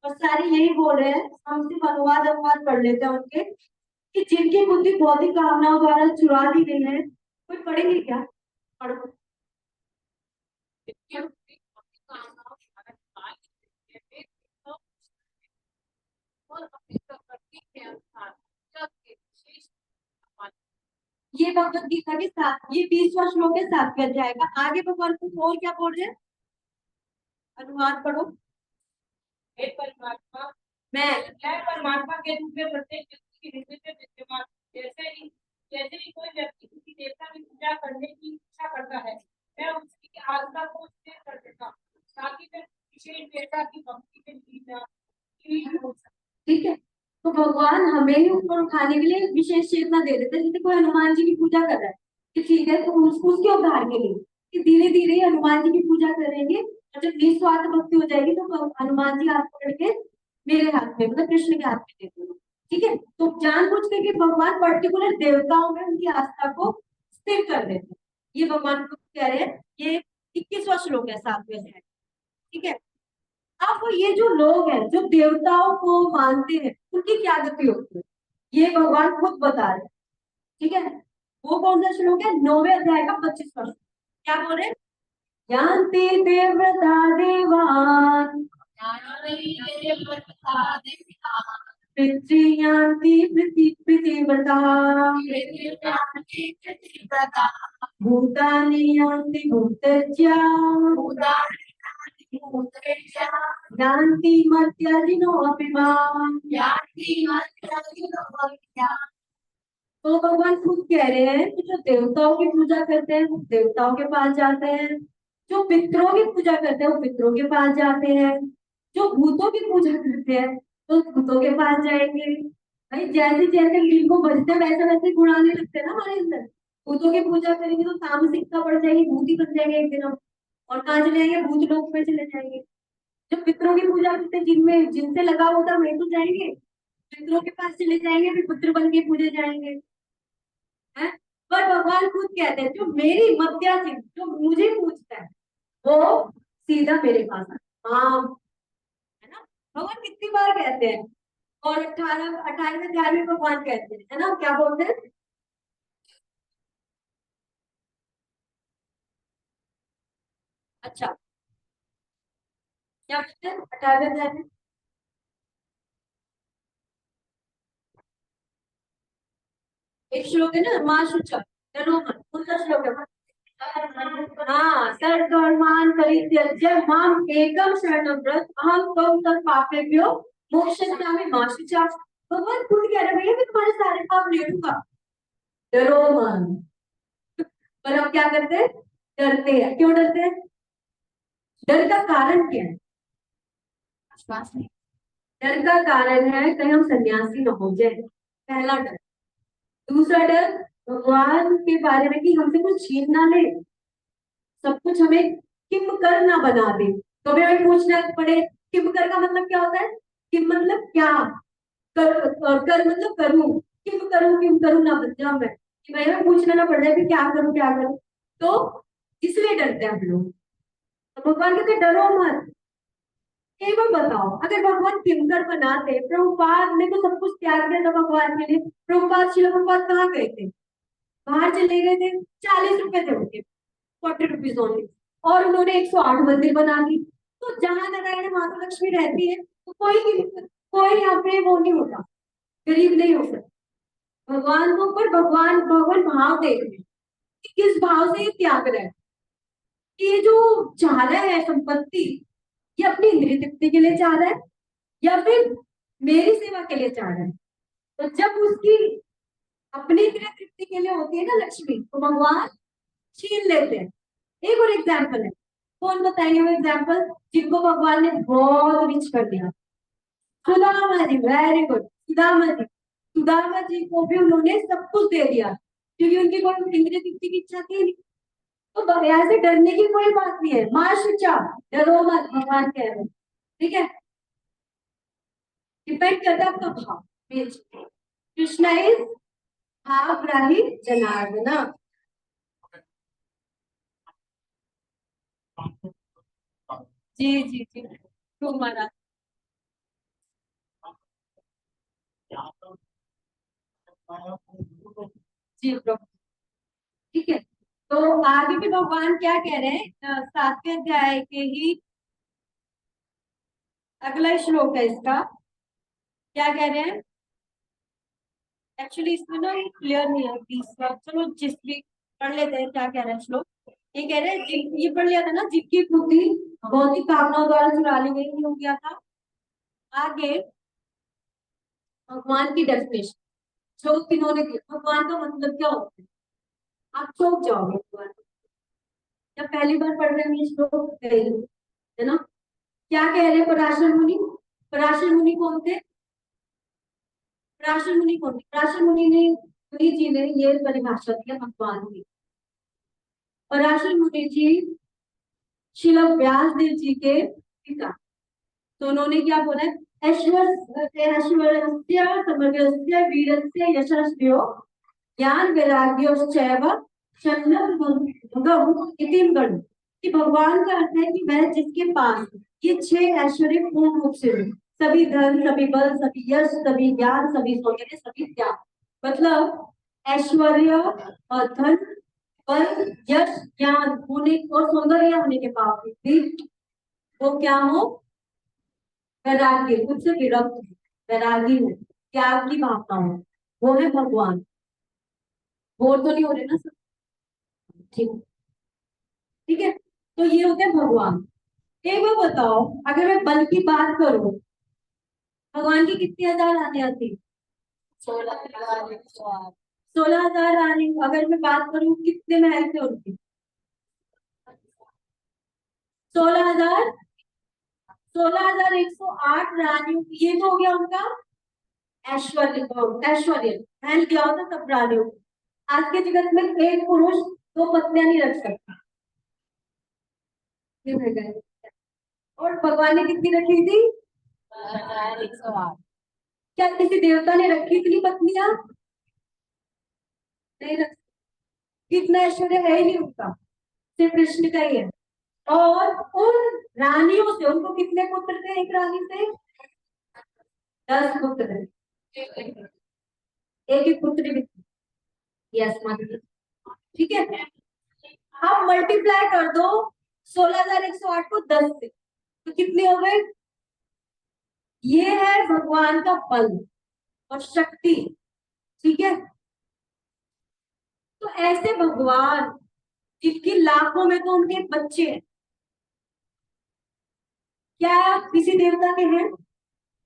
और सारे यही बोल रहे हैं, हम सिर्फ अनुवाद पढ़ लेते हैं उनके, कि जिनकी बुद्धि भौतिक कामनाओं द्वारा चुरा दी गई है। कोई पढ़ेंगे क्या? पढ़ो। ये भगवत गीता के साथ ये 20वां श्लोक है 7वें अध्याय का। आगे भगवान कुछ और क्या बोल रहे हैं? अनुवाद पढ़ो। हे परमात्मा, मैं परमात्मा के रूप में प्रत्येक व्यक्ति के हृदय में विद्यमान, जैसे ही कोई व्यक्ति किसी देवता की पूजा करने की इच्छा करता है, मैं उसकी आस्था को स्थिर कर देता हूँ, ताकि मैं विशेष देवता की भक्ति में लीन हो सके। ठीक है, तो भगवान हमें ही ऊपर उठाने के लिए विशेष चेतना दे देते हैं। जैसे कोई हनुमान जी की पूजा कर रहा है, कि ठीक है, तो उसके उद्धार के लिए कि धीरे धीरे हनुमान जी की पूजा करेंगे, और जब निस्वार्थ भक्ति हो जाएगी तो हनुमान जी हाथ पकड़ के मेरे हाथ में, मतलब कृष्ण के हाथ में दे देंगे। ठीक है, तो जानबूझ करके भगवान पर्टिकुलर देवताओं में उनकी आस्था को स्थिर कर देते हैं। ये भगवान को कह रहे हैं। ये 21वां श्लोक है 7वें अध्याय। ठीक है, अब ये जो लोग हैं जो देवताओं को मानते हैं, उनकी क्या गति होती है, ये भगवान खुद बता रहे हैं। ठीक है, वो कौन सा श्लोक है? 9वें अध्याय का 25वां श्लोक। क्या बोल रहे हैं? यान्ति देवव्रता देवान् पितृयान्ति प्रीतिव्रता भूतानि यान्ति भूतज्या यान्ति मर्त्याजिनो अपि माम्। तो भगवान खुद कह रहे हैं कि जो देवताओं की पूजा करते हैं वो देवताओं के पास जाते हैं, जो पितरों की पूजा करते हैं वो पितरों के पास जाते हैं, जो भूतों की पूजा करते हैं तो भूतों के पास जाएंगे। भाई जैसे जैसे लिंग को बजते हैं वैसे वैसे गुण आने लगते हैं ना हमारे अंदर। भूतों की पूजा करेंगे तो तामसिकता बढ़ जाएगी, भूत ही बन जाएंगे एक दिन हम। और कहाँ चले जाएंगे? भूत लोक में चले जाएंगे। जो पितरों की पूजा करते हैं, जिनमें जिनसे लगा होता है वही तो जाएंगे, पितरों के पास चले जाएंगे, फिर पुत्र बन के पूजे जाएंगे। है? पर भगवान खुद कहते हैं जो मेरी मध्या से जो मुझे पूछता है वो सीधा मेरे पास आता है। हाँ, है ना? भगवान कितनी बार कहते हैं। और 18वें अध्याय में भगवान कहते हैं, है ना, क्या बोलते हैं? अच्छा, क्या बोलते हैं 18वें अध्याय में? एक श्लोक है ना, माँ शुचा चलो कौन सा श्लोक है? हाँ, सर्वधर्मान् परित्यज्य माम एकम शरणं व्रज अहम त्वं तत् पापेभ्यो मोक्षयिष्यामि मा शुचा। भगवान खुद कह रहे हैं भैया मैं तुम्हारे सारे पाप ले लूंगा, डरो मत। पर हम क्या करते हैं? डरते हैं। क्यों डरते हैं? डर का कारण क्या है? विश्वास नहीं। डर का कारण है कहीं हम सन्यासी न हो जाए, पहला डर। दूसरा डर भगवान के बारे में कि हमसे कुछ छीन ना ले, सब कुछ हमें किम कर ना बना दे। तो हमें पूछना पड़े किम कर का मतलब क्या होता है? किम मतलब क्या, कर, और कर मतलब करूं। किम करूं ना बन जाऊं मैं, कि मैं हमें पूछना ना पड़ जाए कि क्या करूं क्या करूं। तो इसलिए डरते हैं हम लोग। तो भगवान कहते डरो मत। एक बार बताओ, अगर भगवान किंकर बनाते, प्रभुपाद ने तो सब कुछ त्याग दिया था भगवान के लिए। प्रभुपाद, शिला प्रभुपाद कहाँ गए थे? बाहर चले गए थे। 40 रुपए थे उनके, 40 रुपीज ओनली। और उन्होंने 108 मंदिर बना दी। तो जहां नारायण माता लक्ष्मी रहती है, तो कोई यहाँ पे वो नहीं होता, गरीब नहीं हो सकता। भगवान को ऊपर भगवान भाव देख रहे हैं कि किस भाव से ये त्याग रहा है। कि ये जो चाह रहा है संपत्ति, ये अपनी इंद्रिय तृप्ति के लिए चाह रहा है या फिर मेरी सेवा के लिए चाह रहा है। तो जब उसकी अपनी इंद्रिय तृप्ति के लिए होती है ना लक्ष्मी, तो भगवान छीन लेते हैं। एक और एग्जाम्पल है, कौन बताएंगे वो एग्जाम्पल जिनको भगवान ने बहुत रिच कर दिया? Sudama ji, very good. सुदामा जी को भी उन्होंने सब कुछ दे दिया, क्योंकि उनकी कोई इंद्रिय तृप्ति की इच्छा थी नहीं। तो यहाँ से डरने की कोई बात नहीं है, माँ शुचा, डरो मत, भगवान कह रहे हैं। ठीक है, डिपेंड करता है आपका भाव। कृष्णा इज भावग्राही जनार्दना। जी जी जी, तुम्हारा। जी प्रभु। ठीक है, तो आगे भी भगवान क्या कह रहे हैं, 7वें अध्याय के ही अगला श्लोक है इसका। क्या कह रहे हैं? एक्चुअली इसमें ना क्लियर नहीं है प्लीज, चलो जिस भी पढ़ लेते हैं क्या कह रहे हैं श्लोक। ये कह रहे हैं ये पढ़ लिया था ना, जिसकी बुद्धि भौतिक कामनाओं द्वारा चुरा ली गई, हो गया था। आगे भगवान की डेफिनेशन जो किन्होंने दिया, भगवान का मतलब क्या होता है? आप चौंक जाओगे भगवान जब पहली बार पढ़ रहे हैं ये श्लोक, है ना? क्या कह रहे हैं पराशर मुनि? पराशर मुनि कौन थे? पराशर मुनि कौन थे? पराशर मुनि जी ने ये परिभाषा दिया भगवान की। पराशर मुनि जी शिला व्यास देव जी के पिता। तो उन्होंने क्या बोला है? ऐश्वर्यस्य समग्रस्य वीरस्य यशस्यो ज्ञान वैराग्योश्चैव क्षणभंगम इति गण। कि भगवान का अर्थ है कि वह जिसके पास ये 6 ऐश्वर्य पूर्ण रूप से हो, सभी धन, सभी बल, सभी यश, सभी ज्ञान, सभी सौंदर्य, सभी त्याग। मतलब ऐश्वर्य और धन, बल, यश, ज्ञान होने और सौंदर्य होने के बावजूद भी वो क्या हो? वैराग्य, खुद से विरक्त हो, वैरागी हो, त्याग की भावना हो, वो है भगवान। बोर तो नहीं हो रहे ना सब? ठीक, ठीक है। तो ये होते हैं भगवान। एक बार बताओ, अगर मैं बल की बात करूं, भगवान की कितनी हजार रानी आती? 16,108। 16,000 रानी। अगर मैं बात करूं कितने महल थे उनके? 16,000। 16,108 रानियों, ये तो हो गया उनका ऐश्वर्य। ऐश्वर्य महल क्या होता सब रानियों को। आज के जगत में एक पुरुष दो पत्नियां नहीं रख सकता, ये हो गए। और भगवान ने कितनी रखी थी? 16,108। क्या किसी देवता ने रखी इतनी पत्नियां? नहीं रख। कितना ऐश्वर्य है ही नहीं उनका, सिर्फ कृष्ण का ही है। और उन रानियों से, उनको कितने पुत्र थे एक रानी से? 10 पुत्र थे। एक एक पुत्री भी थी, यस माधुरी। ठीक है, आप मल्टीप्लाई कर दो 16,108 को 10 से, तो कितने हो गए? ये है भगवान का बल और शक्ति। ठीक है, तो ऐसे भगवान जिनकी लाखों में तो उनके बच्चे हैं, क्या किसी देवता के हैं?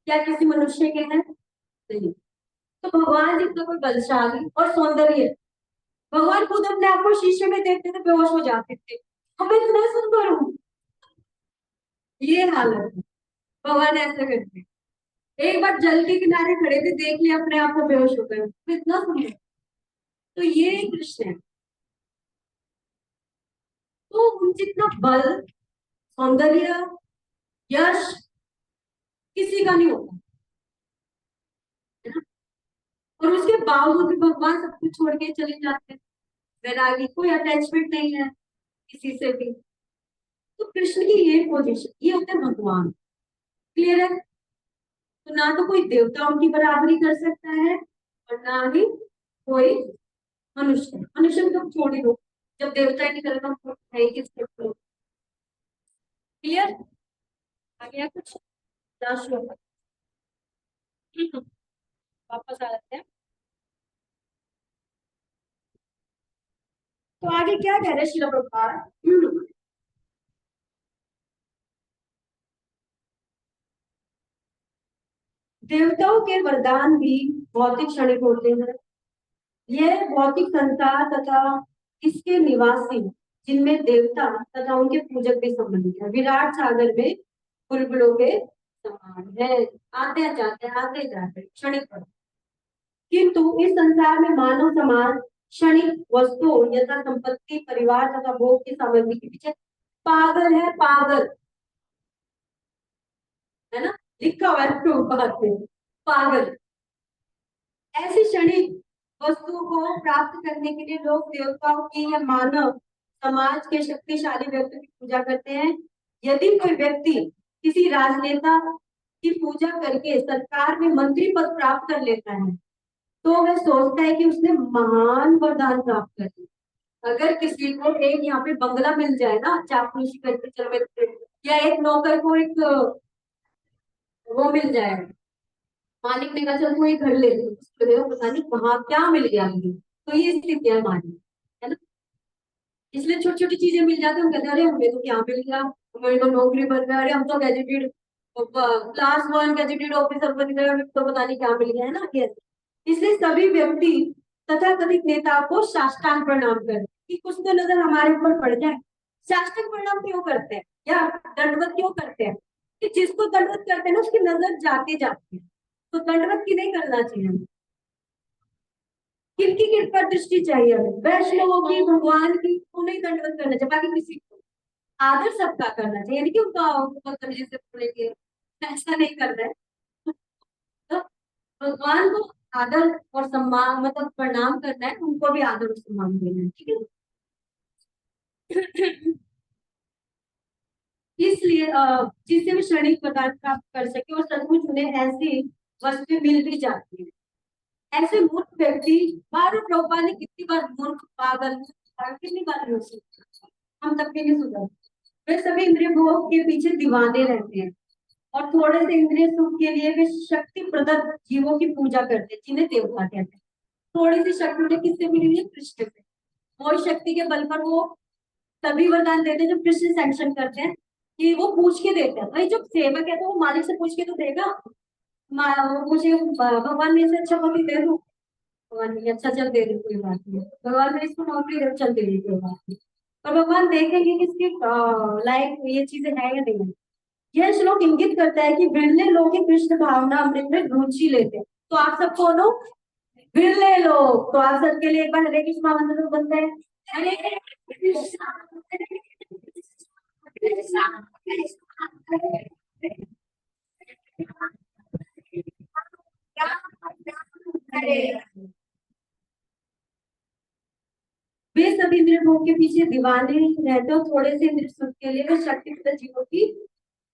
क्या किसी मनुष्य के हैं? नहीं। तो भगवान जितना कोई बलशाली और सौंदर्य, भगवान खुद अपने आप को शीशे में देखते थे बेहोश हो जाते थे, हमें इतना सुंदर हूँ, ये हालत है। भगवान ऐसे करते, एक बार जल के किनारे खड़े थे, देख लिया अपने आप को बेहोश हो गए, तो इतना सुंदर। तो ये कृष्ण है। तो उन जितना बल, सौंदर्य, यश किसी का नहीं होता, है ना? और उसके बावजूद भी भगवान सब कुछ छोड़ के चले जाते हैं। वैरागी, कोई अटैचमेंट नहीं है किसी से भी। तो कृष्ण की ये पोजीशन, ये होते हैं भगवान। क्लियर है? तो ना तो कोई देवता उनकी बराबरी कर सकता है और ना ही कोई मनुष्य। मनुष्य को तो छोड़ ही दो, जब देवता ही नहीं करेगा तो है ही किसके। क्लियर? आ गया कुछ? लास्ट श्लोक। वापस आ जाते हैं। तो आगे क्या कह रहे हैं श्रील प्रभुपाद? देवताओं के वरदान भी भौतिक क्षणिक होते हैं। यह भौतिक संसार तथा इसके निवासी, जिनमें देवता तथा उनके पूजक भी सम्मिलित है, विराट सागर में बुलबुलों के समान है। आते जाते आते जाते क्षणिक पर। किंतु इस संसार में मानव समाज क्षणिक वस्तुओं यथा संपत्ति, परिवार तथा भोग की सामग्री के पीछे पागल है, पागल। है ना? लिखा हुआ है प्रभुपाद में, पागल। ऐसी क्षणिक वस्तुओं को प्राप्त करने के लिए लोग देवताओं की या मानव समाज के शक्तिशाली व्यक्ति की पूजा करते हैं। यदि कोई व्यक्ति किसी राजनेता की पूजा करके सरकार में मंत्री पद प्राप्त कर लेता है तो वह सोचता है कि उसने महान वरदान प्राप्त कर लिया। अगर किसी को एक यहाँ पे बंगला मिल जाए ना, चापलूसी करके चल, या एक नौकर को एक वो मिल जाए, मालिक ने कहा चल तू ये घर ले ले, उसको देखो पता नहीं वहां क्या मिल गया मुझे। तो ये स्थिति है हमारी, है ना? इसलिए छोटी छोटी चीजें मिल जाती है, हम कहते हैं अरे हमें तो क्या मिल गया, हमें तो नौकरी बन गया, अरे हम तो गैजेटेड क्लास 1 गैजेटेड ऑफिसर बन गए, हमें तो पता नहीं क्या मिल गया, है ना? ये इसलिए सभी व्यक्ति तथा कथित नेता को साष्टांग प्रणाम करते कि कुछ तो नजर हमारे ऊपर पड़ जाए। साष्टांग प्रणाम क्यों करते हैं या दंडवत क्यों करते हैं? कि जिसको दंडवत करते हैं ना उसकी नजर जाती जाती है, तो दंडवत की नहीं करना चाहिए। किनकी कृपा दृष्टि चाहिए हमें? वैष्णवों की, भगवान की, उन्हें दंडवत करना चाहिए, बाकी किसी को आदर सबका करना चाहिए, यानी कि उनका बदतमीजी से बोलेंगे ऐसा नहीं करना है। तो भगवान को आदर और सम्मान मतलब प्रणाम करना है, उनको भी आदर और सम्मान देना है, ठीक है? इसलिए जिससे भी क्षणिक पदार्थ प्राप्त कर सके और सचमुच उन्हें ऐसी वस्तुएं मिल भी जाती है। ऐसे मूर्ख व्यक्ति, बार प्रभुपाद ने कितनी बार मूर्ख, पागल, कितनी बार यूज किया, हम तब भी नहीं सुधर। वे सभी इंद्रिय भोग के पीछे दीवाने रहते हैं और थोड़े से इंद्रिय सुख के लिए वे शक्ति प्रदत्त जीवों की पूजा करते हैं, जिन्हें देवता कहते हैं। थोड़ी सी शक्ति उन्हें किससे मिली हुई है? कृष्ण से। वही शक्ति के बल पर वो तभी वरदान देते हैं जब कृष्ण सैंक्शन करते हैं, कि वो पूछ के देते हैं। भाई जब सेवक है तो वो मालिक से पूछ के तो देगा, मुझे भगवान ने इसे अच्छा पति दे दो, भगवान ने अच्छा चल दे दे कोई बात नहीं, भगवान ने इसको नौकरी दे चल दे दी कोई बात नहीं, और भगवान देखेंगे कि इसकी लायक ये चीजें है या नहीं है। यह श्लोक इंगित करता है कि बिरले लोग ही कृष्ण भावना अमृत में रुचि लेते हैं। तो आप सब कौन हो? बिरले लोग। तो आप सबके लिए एक बार हरे कृष्ण महामंत्र बनते हैं। हरे कृष्णा कृष्णा कृष्णा हरे हरे। वे सभी इंद्रिय भोग के पीछे दीवाने रहते हो, थोड़े से इंद्रिय सुख के लिए वे शक्ति प्रदत्त जीवों की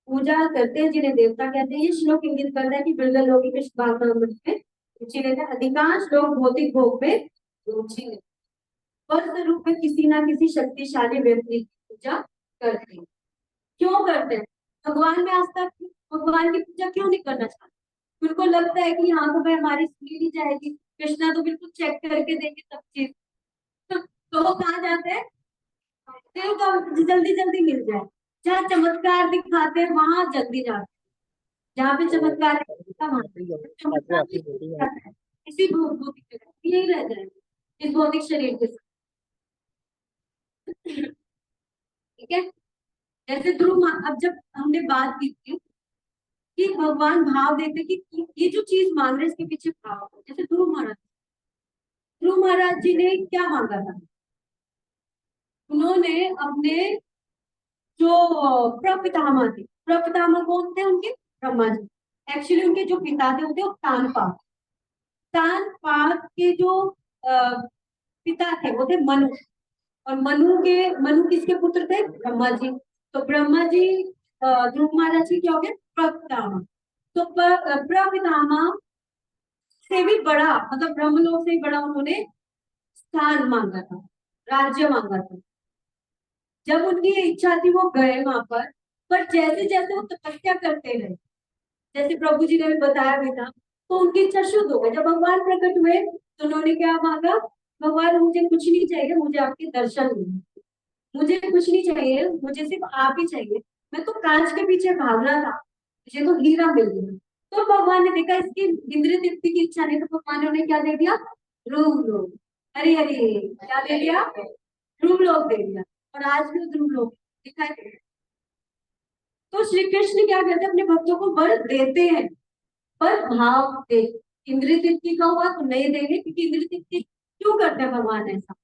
पूजा करते हैं, जिन्हें देवता कहते हैं। ये श्लोक इंगित करता है कि बिरले लोग ही कृष्ण भावना अमृत में रुचि लेते हैं, अधिकांश लोग भौतिक भोग में रुचि लेते हैं। फलस्वरूप में किसी ना किसी शक्तिशाली व्यक्ति की पूजा करते हैं। क्यों करते हैं? भगवान में आस्था की, भगवान की पूजा क्यों नहीं करना चाहते? उनको लगता है कि यहाँ तो भाई हमारी सुनी नहीं जाएगी, कृष्णा तो बिल्कुल चेक करके देंगे सब चीज। तो वो कहाँ जाते हैं? देव का जल्दी जल्दी मिल जाए, जहाँ चमत्कार दिखाते हैं वहां जल्दी जाते हैं, जहाँ पे चमत्कार दिखता है, वहां चमत्कार भी दिखाता है। इसी भौतिक जगह यही रह जाएगा इस भौतिक शरीर के साथ, ठीक है? जैसे अब जब हमने बात की थी कि भगवान भाव देते कि ये जो चीज मांग रहे हैं इसके पीछे भाव है। जैसे ध्रुव महाराज जी ने क्या मांगा था? उन्होंने अपने जो प्रपितामह थे, प्रपितामह कौन थे उनके? ब्रह्मा जी। एक्चुअली उनके जो पिता थे वो थे तानपाद। तानपाद के जो पिता थे वो थे मनु, और मनु किसके पुत्र थे? ब्रह्मा जी। तो ब्रह्मा जी ध्रुव महाराज की क्या हो गया, प्रपितामह। तो प्रपितामह से भी बड़ा, मतलब ब्रह्मलोक से भी बड़ा उन्होंने स्थान मांगा था, राज्य मांगा था। जब उनकी ये इच्छा थी वो गए वहां पर जैसे जैसे वो तपस्या करते रहे, जैसे प्रभु जी ने भी बताया भी था, तो उनकी इच्छा शुद्ध हो गई। जब भगवान प्रकट हुए तो उन्होंने क्या मांगा, भगवान मुझे कुछ नहीं चाहिए, मुझे आपके दर्शन मिले, मुझे कुछ नहीं चाहिए, मुझे सिर्फ आप ही चाहिए। मैं तो कांच के पीछे भाग रहा था, मुझे तो हीरा मिल गया। तो भगवान ने देखा इसकी इंद्र तृप्ति की इच्छा नहीं, तो भगवान ने उन्हें क्या दे दिया, ध्रुव लोक। अरे अरे, क्या दे दिया, ध्रुव लोक दे दिया। और आज भी ध्रुव लोक दिखाई दे। तो श्री कृष्ण क्या कहते हैं, अपने भक्तों को वर देते हैं, पर भाव दे। इंद्रिय तृप्ति का हुआ तो नहीं देंगे, क्योंकि इंद्रिय तृप्ति क्यों करते हैं भगवान ऐसा,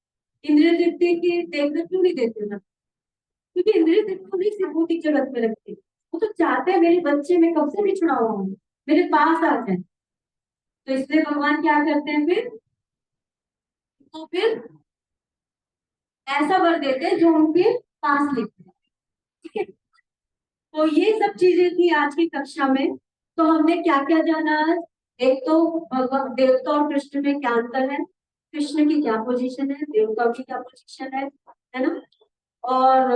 इंद्रिय तृप्ति की देखकर क्यों नहीं देते ना, क्योंकि इंद्रिय तृप्ति को नहीं सिर्फ भौतिक जगत में रखते, वो तो चाहते हैं मेरे बच्चे में कब से बिछड़ा हुआ हूँ, मेरे पास आ जाए। तो इसलिए भगवान क्या करते हैं फिर, तो फिर ऐसा वर देते हैं जो उनके पास लेते हैं। ठीक है, तो ये सब चीजें थी आज की कक्षा में। तो हमने क्या क्या जाना आज, एक तो भगवान देवता और कृष्ण में क्या अंतर है, कृष्ण की क्या पोजीशन है, देवता की क्या पोजीशन है ना। और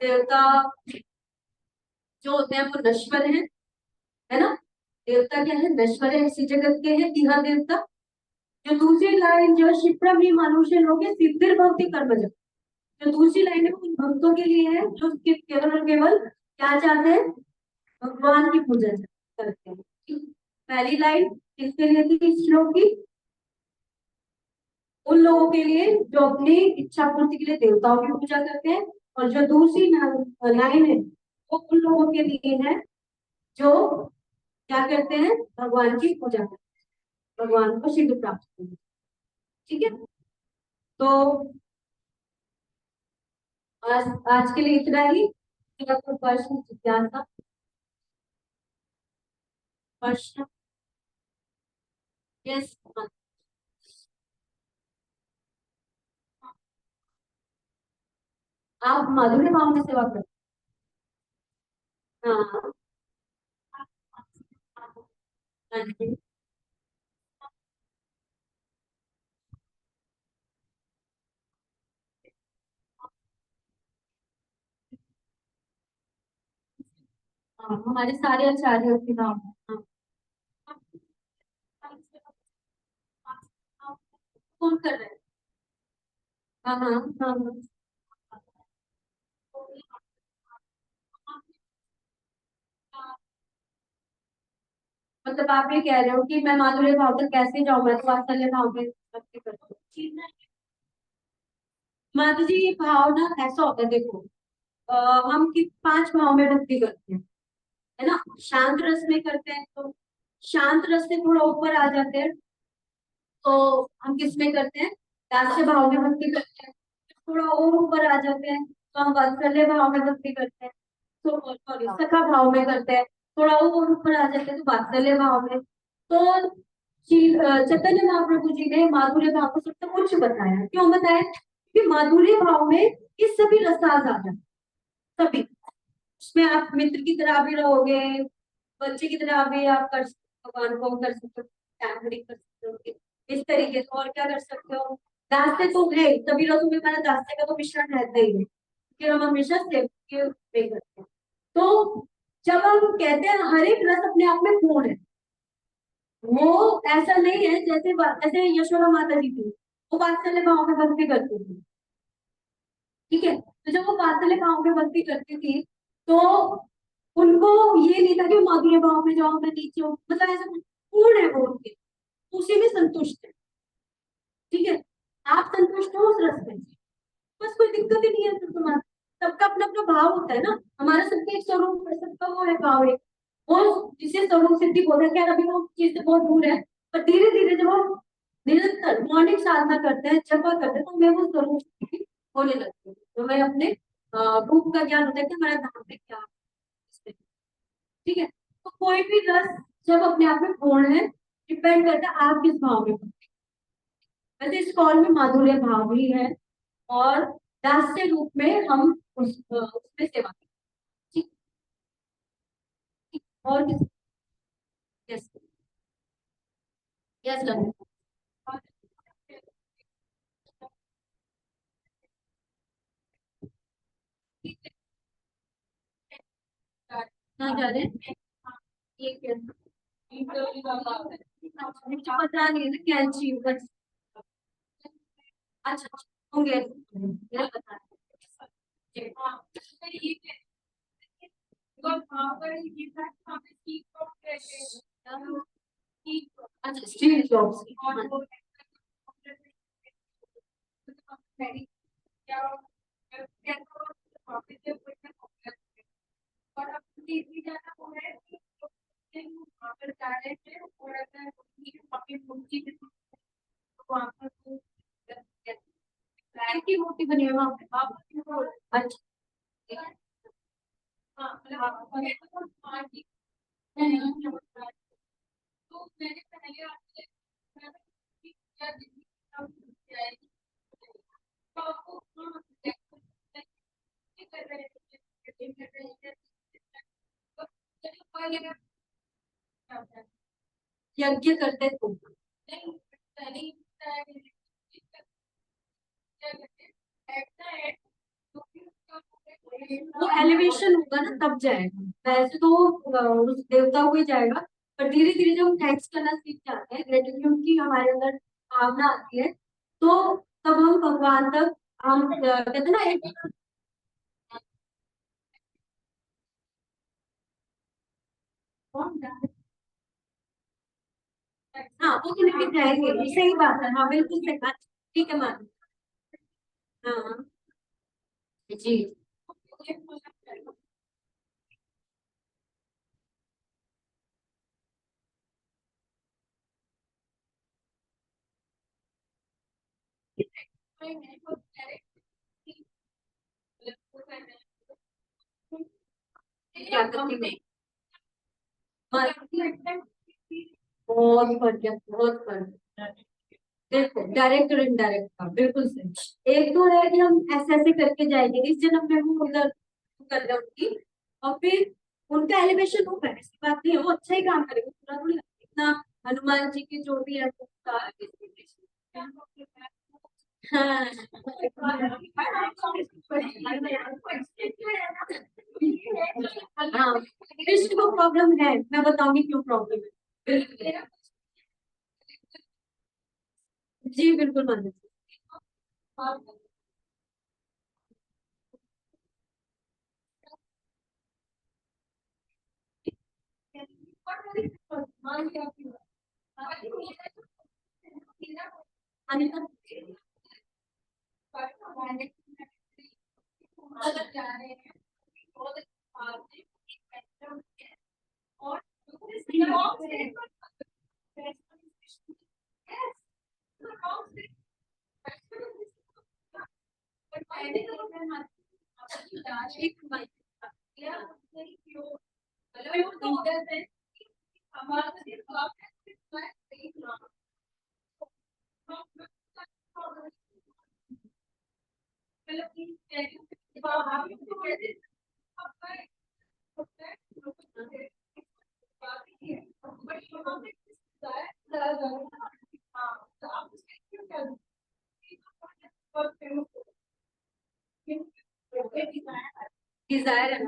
देवता जो होते हैं वो नश्वर है ना, देवता क्या है, नश्वर है, इसी जगत के हैं, यह देवता। जो दूसरी लाइन जो क्षिप्रम ही मनुष्य लोग सिद्धिर भक्ति कर्म, जो दूसरी लाइन है वो उन भक्तों के लिए है जो केवल और केवल क्या चाहते हैं, भगवान की पूजा करते हैं। पहली लाइन किसके लिए थी इस श्लोक की, उन लोगों के लिए जो अपनी इच्छा पूर्ति के लिए देवताओं की पूजा करते हैं। और जो दूसरी लाइन है वो उन लोगों के लिए है जो क्या करते हैं, भगवान की पूजा करते हैं, भगवान को सिद्ध प्राप्त करते हैं। ठीक है, तो आज आज के लिए इतना ही। फिर आपको प्रश्न जिज्ञासा, प्रश्न, यस। आप माधुर्य भाव में सेवा करते हैं, हाँ। हाँ जी। हाँ, हमारे सारे आचार्यों के नाम है, हाँ। कौन कर रहे हैं, हाँ हाँ हाँ हाँ। मतलब आप ये कह रहे हो कि मैं माधुर्य भाव तक कैसे जाऊं, मैं तो वात्सल्य भाव में भक्ति करती हूँ। माधु जी, ये भाव ना ऐसा होता है, देखो अ, हम किस 5 भाव में भक्ति करते हैं, है ना। शांत रस में करते हैं तो शांत रस से थोड़ा ऊपर आ जाते हैं, तो हम किस में करते हैं, दास्य भाव में भक्ति करते हैं। थोड़ा और ऊपर आ जाते हैं तो हम वात्सल्य भाव में भक्ति करते हैं, तो सॉरी सखा भाव में करते हैं। थोड़ा और ऊपर आ जाते हैं तो वात्सल्य भाव में। तो चैतन्य महाप्रभु जी ने माधुर्य भाव को सबसे उच्च बताया, क्यों बताया, क्योंकि माधुर्य भाव में ये सभी रस आ जाते हैं, सभी। उसमें आप मित्र की तरह भी रहोगे, बच्चे की तरह भी आप कर सकते हो, भगवान को कर सकते हो, फैमिली कर सकते हो, इस तरीके से। और क्या कर सकते हो, दास्ते तो है सभी रसों में, हमारा दास्ते का तो मिश्रण रहता ही है, कि हम हमेशा सेव के पे करते हैं। तो जब हम कहते हैं हर एक रस अपने आप में पूर्ण है, वो ऐसा नहीं है जैसे जैसे यशोदा माता जी थी, वो वात्सल्य भाव में भक्ति करती थी। ठीक है, तो जब वो वात्सल्य भाव में भक्ति करती थी तो उनको ये नहीं था कि वो माधुर्य भाव में जाओ मैं नीचे हूँ, मतलब ऐसा कुछ, पूर्ण है वो उनके, उसी में संतुष्ट है। ठीक है, आप संतुष्ट हो उस रस में, बस कोई दिक्कत ही नहीं है फिर तुम्हारा। सबका अपना अपना भाव होता है ना, हमारा सबका एक स्वरूप है, सबका वो है भाव है, वो जिसे स्वरूप सिद्धि बोलते हैं। खैर अभी वो चीज से बहुत दूर है, पर धीरे धीरे जब हम निरंतर मौलिक साधना करते हैं, जपा करते हैं, तो हमें वो स्वरूप सिद्धि होने लगती है, तो हमें अपने रूप का ज्ञान होता है कि हमारा नाम है क्या है। ठीक है, तो कोई भी रस जब अपने आप में पूर्ण है, डिपेंड करता है आप किस भाव में हो। वैसे इस कौन में माधुर्य भाव भी है, और दास्य रूप में हम उसमें सेवा करते हैं। ठीक, और किसी? Yes, yes done. कहाँ जा रहे हैं? ये क्या? मुझे पता नहीं है ना, कैंची बस। अच्छा अच्छा, होंगे, मेरा पता है। अच्छा, स्ट्रीट जॉब्स। की मूर्ति बनी है वहां पे। अच्छा। हम्म। यज्ञ करते थे। वो एलिवेशन होगा ना तब जाएगा, वैसे तो उस देवता को ही जाएगा। पर धीरे धीरे जब हम थैंक्स करना सीख जाते हैं, ग्रेटिट्यूड की हमारे अंदर भावना आती है, तो तब हम भगवान तक, हम कहते हैं ना एक। हाँ, वो तो लेके जाएंगे, सही बात है, हाँ बिल्कुल सही बात। ठीक है मान। हाँ जी। क्या करती मैं? बहुत फर्क है, बहुत फर्क। देखो, डायरेक्ट और इनडायरेक्ट का बिल्कुल सही। एक तो है कि हम ऐसे ऐसे करके जाएंगे, इस जन्म में वो उधर कर रहे हैं उनकी, और फिर उनका एलिवेशन होगा, ऐसी बात नहीं है, वो अच्छा ही काम करेंगे, पूरा थोड़ी इतना। हनुमान जी की जो भी है उनका। हाँ हाँ, कृष्ण को प्रॉब्लम है, मैं बताऊंगी क्यों प्रॉब्लम है। जी बिल्कुल मानव। अनिता। डिजायर है।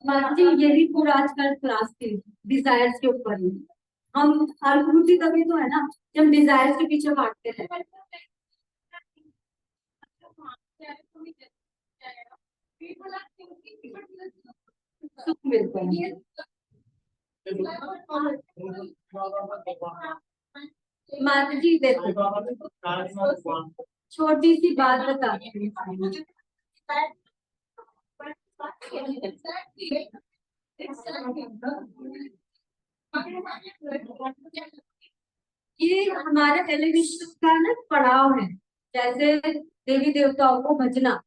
मान जी, यही पूरा आजकल क्लास थी, डिजायर्स के ऊपर ही। हम अनुभूति तभी तो है ना, जब डिजायर्स के पीछे भागते हैं। सुख मिलता है। मान जी देखो, छोटी सी बात बताती हूँ। ये हमारे टेलीविजन का ना पड़ाव है, जैसे देवी देवताओं को भजना।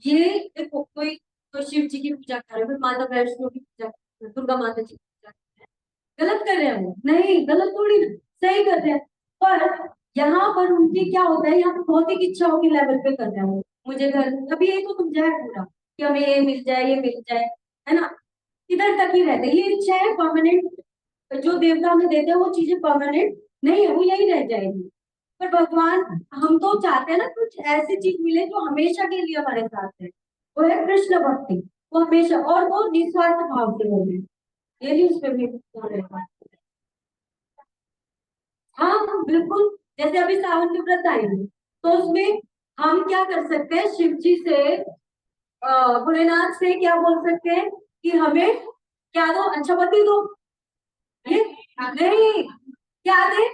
ये देखो, कोई शिव जी की पूजा कर रहे हैं, कोई माता वैष्णो की पूजा कर रहे हैं, दुर्गा माता जी की पूजा कर रहे हैं। गलत कर रहे हैं वो? नहीं, गलत थोड़ी ना, सही कर रहे हैं। पर यहाँ पर उनकी क्या होता है, यहाँ पे भौतिक इच्छाओं के लेवल पे कर रहे हैं वो। मुझे घर, अभी यही तो समझा है पूरा कि हमें ये मिल जाए, ये मिल जाए, है ना। इधर तक ही रहते हैं, ये इच्छा है परमानेंट। जो देवता हमें देते हैं वो चीजें परमानेंट नहीं है, वो यही रह जाएगी। पर भगवान, हम तो चाहते हैं ना कुछ ऐसी चीज मिले जो हमेशा के लिए हमारे साथ है। वो है कृष्ण भक्ति। वो हमेशा, और वो निस्वार्थ भाव से होगी। ये नहीं उस पर भी ध्यान रखना। हाँ हाँ, बिल्कुल। जैसे अभी सावन के व्रत आएंगे, तो उसमें हम क्या कर सकते हैं, शिव जी से, भोलेनाथ से क्या बोल सकते हैं कि हमें क्या दो, अच्छा पति दो। ये नहीं, क्या दे,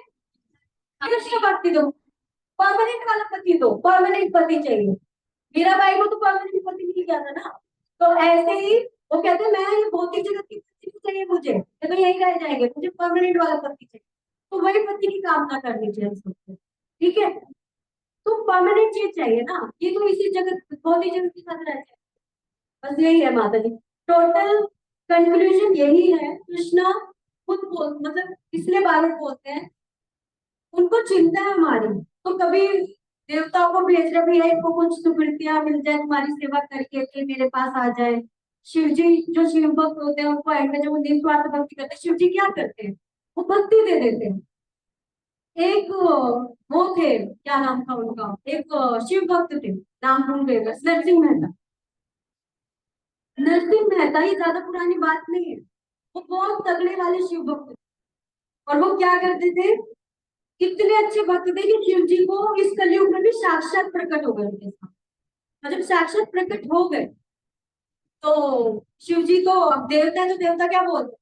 कृष्ण भक्ति दो, परमानेंट वाला पति दो, परमानेंट पति चाहिए। मीरा बाई को तो परमानेंट पति मिल गया था ना। तो ऐसे ही वो कहते हैं, मैं ये भौतिक जगत की पति नहीं चाहिए मुझे, ये तो यही रह जाएंगे, मुझे परमानेंट वाला पति चाहिए। तो वही पति की कामना करनी चाहिए सबको। ठीक है, तो परमानेंट चीज चाहिए ना, ये तो इसी जगत भौतिक जगत के साथ रह जाए। बस यही है माता जी, टोटल कंक्लूजन यही है। कृष्णा खुद बोल, मतलब इसलिए बालक बोलते हैं, उनको चिंता है हमारी। तो कभी देवताओं को भेज रहे, भैया इनको कुछ सुकृतियां मिल जाए तुम्हारी सेवा करके, कि मेरे पास आ जाए। शिव जी, जो शिव भक्त होते हैं उनको एंड में जब वो निस्वार्थ भक्ति करते हैं, शिव जी क्या करते हैं, वो भक्ति दे देते हैं। एक वो थे, क्या नाम था उनका, एक शिव भक्त थे, नाम भूल गए, बस, नरसिंह मेहता। नरसिंह मेहता ही ज्यादा पुरानी बात नहीं है, वो बहुत तगड़े वाले शिव भक्त थे। और वो क्या करते थे, इतने अच्छे भक्त थे कि शिव जी को इस कलयुग में भी साक्षात प्रकट हो गए उनके साथ। मतलब साक्षात प्रकट हो गए। तो शिव जी तो अब देवता है, तो देवता क्या बोलते हैं,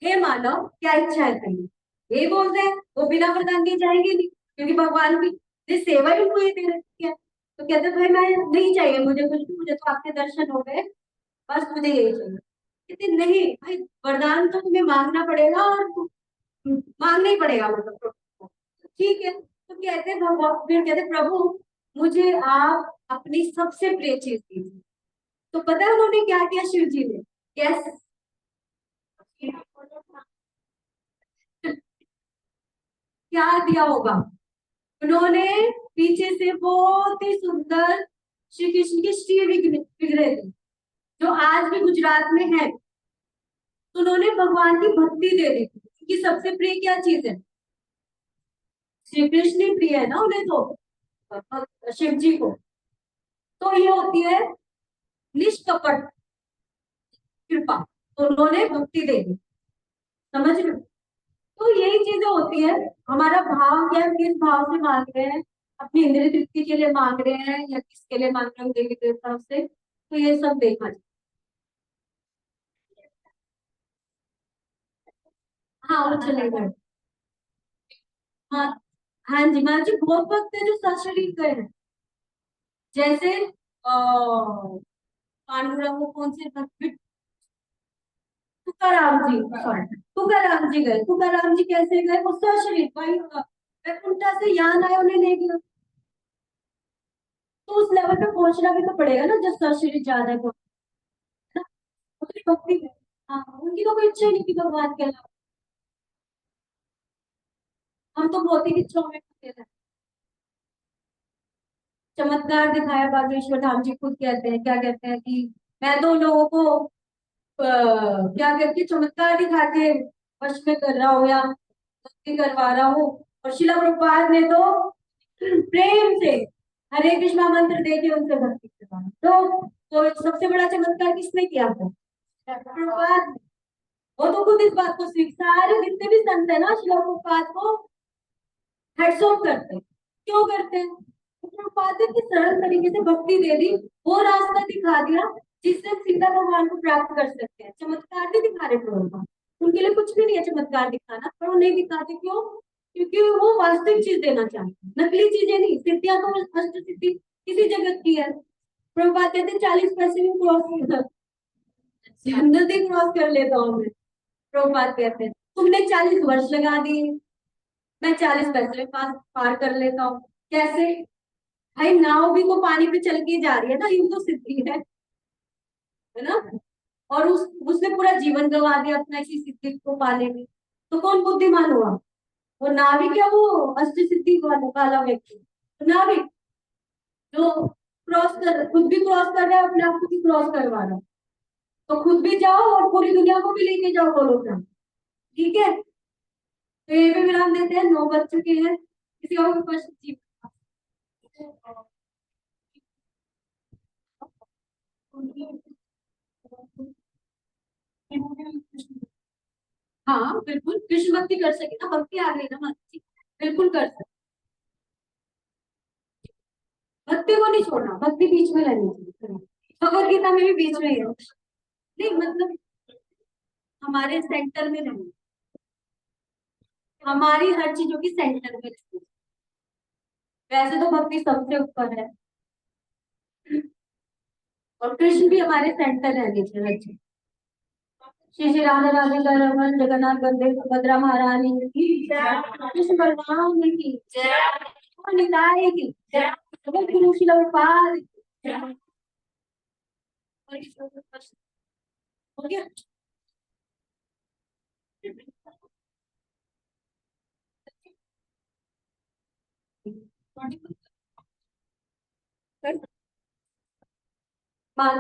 हे मानव क्या इच्छा है तेरी, ये बोलते हैं, वो बिना वरदान दिए जाएंगे नहीं, क्योंकि भगवान की ये सेवा ही उनको ये दे रखी है। तो कहते हैं, भाई मैं नहीं चाहिए मुझे कुछ भी, मुझे तो आपके दर्शन हो गए, बस मुझे यही चाहिए। कहते नहीं भाई, वरदान तो तुम्हें मांगना पड़ेगा, और मांगना ही पड़ेगा, मतलब ठीक है। तो कहते हैं भगवान, फिर कहते प्रभु मुझे आप अपनी सबसे प्रिय चीज दीजिए। तो पता है उन्होंने क्या किया शिव जी ने, कैसे, क्या दिया होगा, उन्होंने पीछे से बहुत ही सुंदर श्री कृष्ण की श्री विग्रह थी, जो आज भी गुजरात में है। तो उन्होंने भगवान की भक्ति दे दी थी, क्योंकि सबसे प्रिय क्या चीज है, श्री कृष्ण ही प्रिय है ना उन्हें तो, शिव जी को। तो ये होती है निष्कपट कृपा, तो उन्होंने भक्ति दे दी। समझ रहे हो? तो यही चीजें होती है, हमारा भाव क्या है, किस भाव से मांग रहे हैं, अपनी इंद्रिय तृप्ति के लिए मांग रहे हैं या किसके लिए मांग रहे हैं देवी देवताओं से, तो ये सब देखा जाए। हाँ वो चले गए। हाँ, हाँ जी, हाँ जी, बहुत भक्त है जो सशरीर गए हैं। जैसे पांडुरंग, वो कौन से भक्त, तुकाराम जी, सॉरी, तुकाराम जी गए। तुकाराम जी कैसे गए, वो सशरीर भाई, वैकुंठा से यहाँ आए, उन्हें ले गया। तो उस लेवल पे पहुंचना भी तो पड़ेगा ना, जब सशरीर जा रहा है तो, है ना? उसकी भक्ति है। हाँ, उनकी तो कोई इच्छा ही नहीं थी भगवान के अलावा। हम तो भौतिक इच्छाओं में फंसे थे। चमत्कार दिखाया बागेश्वर धाम जी, खुद कहते हैं, क्या कहते हैं कि मैं तो लोगों को क्या करके चमत्कार दिखा के वश में कर रहा हूँ, या भक्ति करवा रहा हूँ। और शिला प्रभुपाद ने तो प्रेम से हरे कृष्णा मंत्र दे के उनसे भक्ति करवाई। तो सबसे बड़ा चमत्कार किसने किया था, प्रभुपाद ने। वो तो खुद इस बात को सारे जितने भी संत है ना, शिला प्रभुपाद को हेड्स ऑफ करते हैं। क्यों करते हैं, प्रभुपाद ने इतनी सरल तरीके से भक्ति दे दी, वो रास्ता दिखा दिया जिससे हम सीधा भगवान को प्राप्त कर सकते हैं। चमत्कार नहीं दिखा रहे प्रभुपाद, उनके लिए कुछ भी नहीं है चमत्कार दिखाना, पर वो नहीं दिखाते क्यों, क्योंकि वो वास्तविक चीज देना चाहते हैं, नकली चीजें नहीं। सिद्धियां तो अष्ट सिद्धि किसी जगत की है। प्रभुपाद कहते हैं 40 पैसे भी क्रॉस, नदी क्रॉस कर लेता हूँ मैं। प्रभुपाद कहते हैं तुमने 40 वर्ष लगा दिए, मैं 40 पैसे में पार कर लेता हूँ। कैसे, भाई नाव भी तो पानी पे चल के जा रही है ना, यूं तो सिद्धि है ना। और उसने पूरा जीवन गंवा दिया अपना इसी सिद्धि को पाने में, तो कौन बुद्धिमान हुआ, वो नाविक है, वो अष्ट सिद्धि वाला व्यक्ति, तो नाविक जो क्रॉस कर, खुद भी क्रॉस कर रहा है, अपने आप को भी क्रॉस करवा रहा है। तो खुद भी जाओ और पूरी दुनिया को भी लेके जाओ होलोग्राम। ठीक है, तो ये भी विराम देते हैं, 9 बज चुके हैं। किसी और क्वेश्चन जी? हाँ बिल्कुल, कृष्ण भक्ति कर सके ना, भक्ति आ गई ना मन की, बिल्कुल कर सकते। भक्ति को नहीं छोड़ना, भक्ति बीच में रहनी चाहिए। भगवत गीता में भी बीच में ही है, नहीं मतलब हमारे सेंटर में नहीं, हमारी हर चीजों की सेंटर में रहनी। वैसे तो भक्ति सबसे ऊपर है, और कृष्ण भी हमारे सेंटर रहने चाहिए हर चीज। श्री श्री राधा राधे रमन जगन्नाथ बंदे सुभद्रा महारानी की जय, कृष्ण बलराम की जय, निताय की जय, जगत गुरु श्री प्रभुपाद की जय। हो गया? मान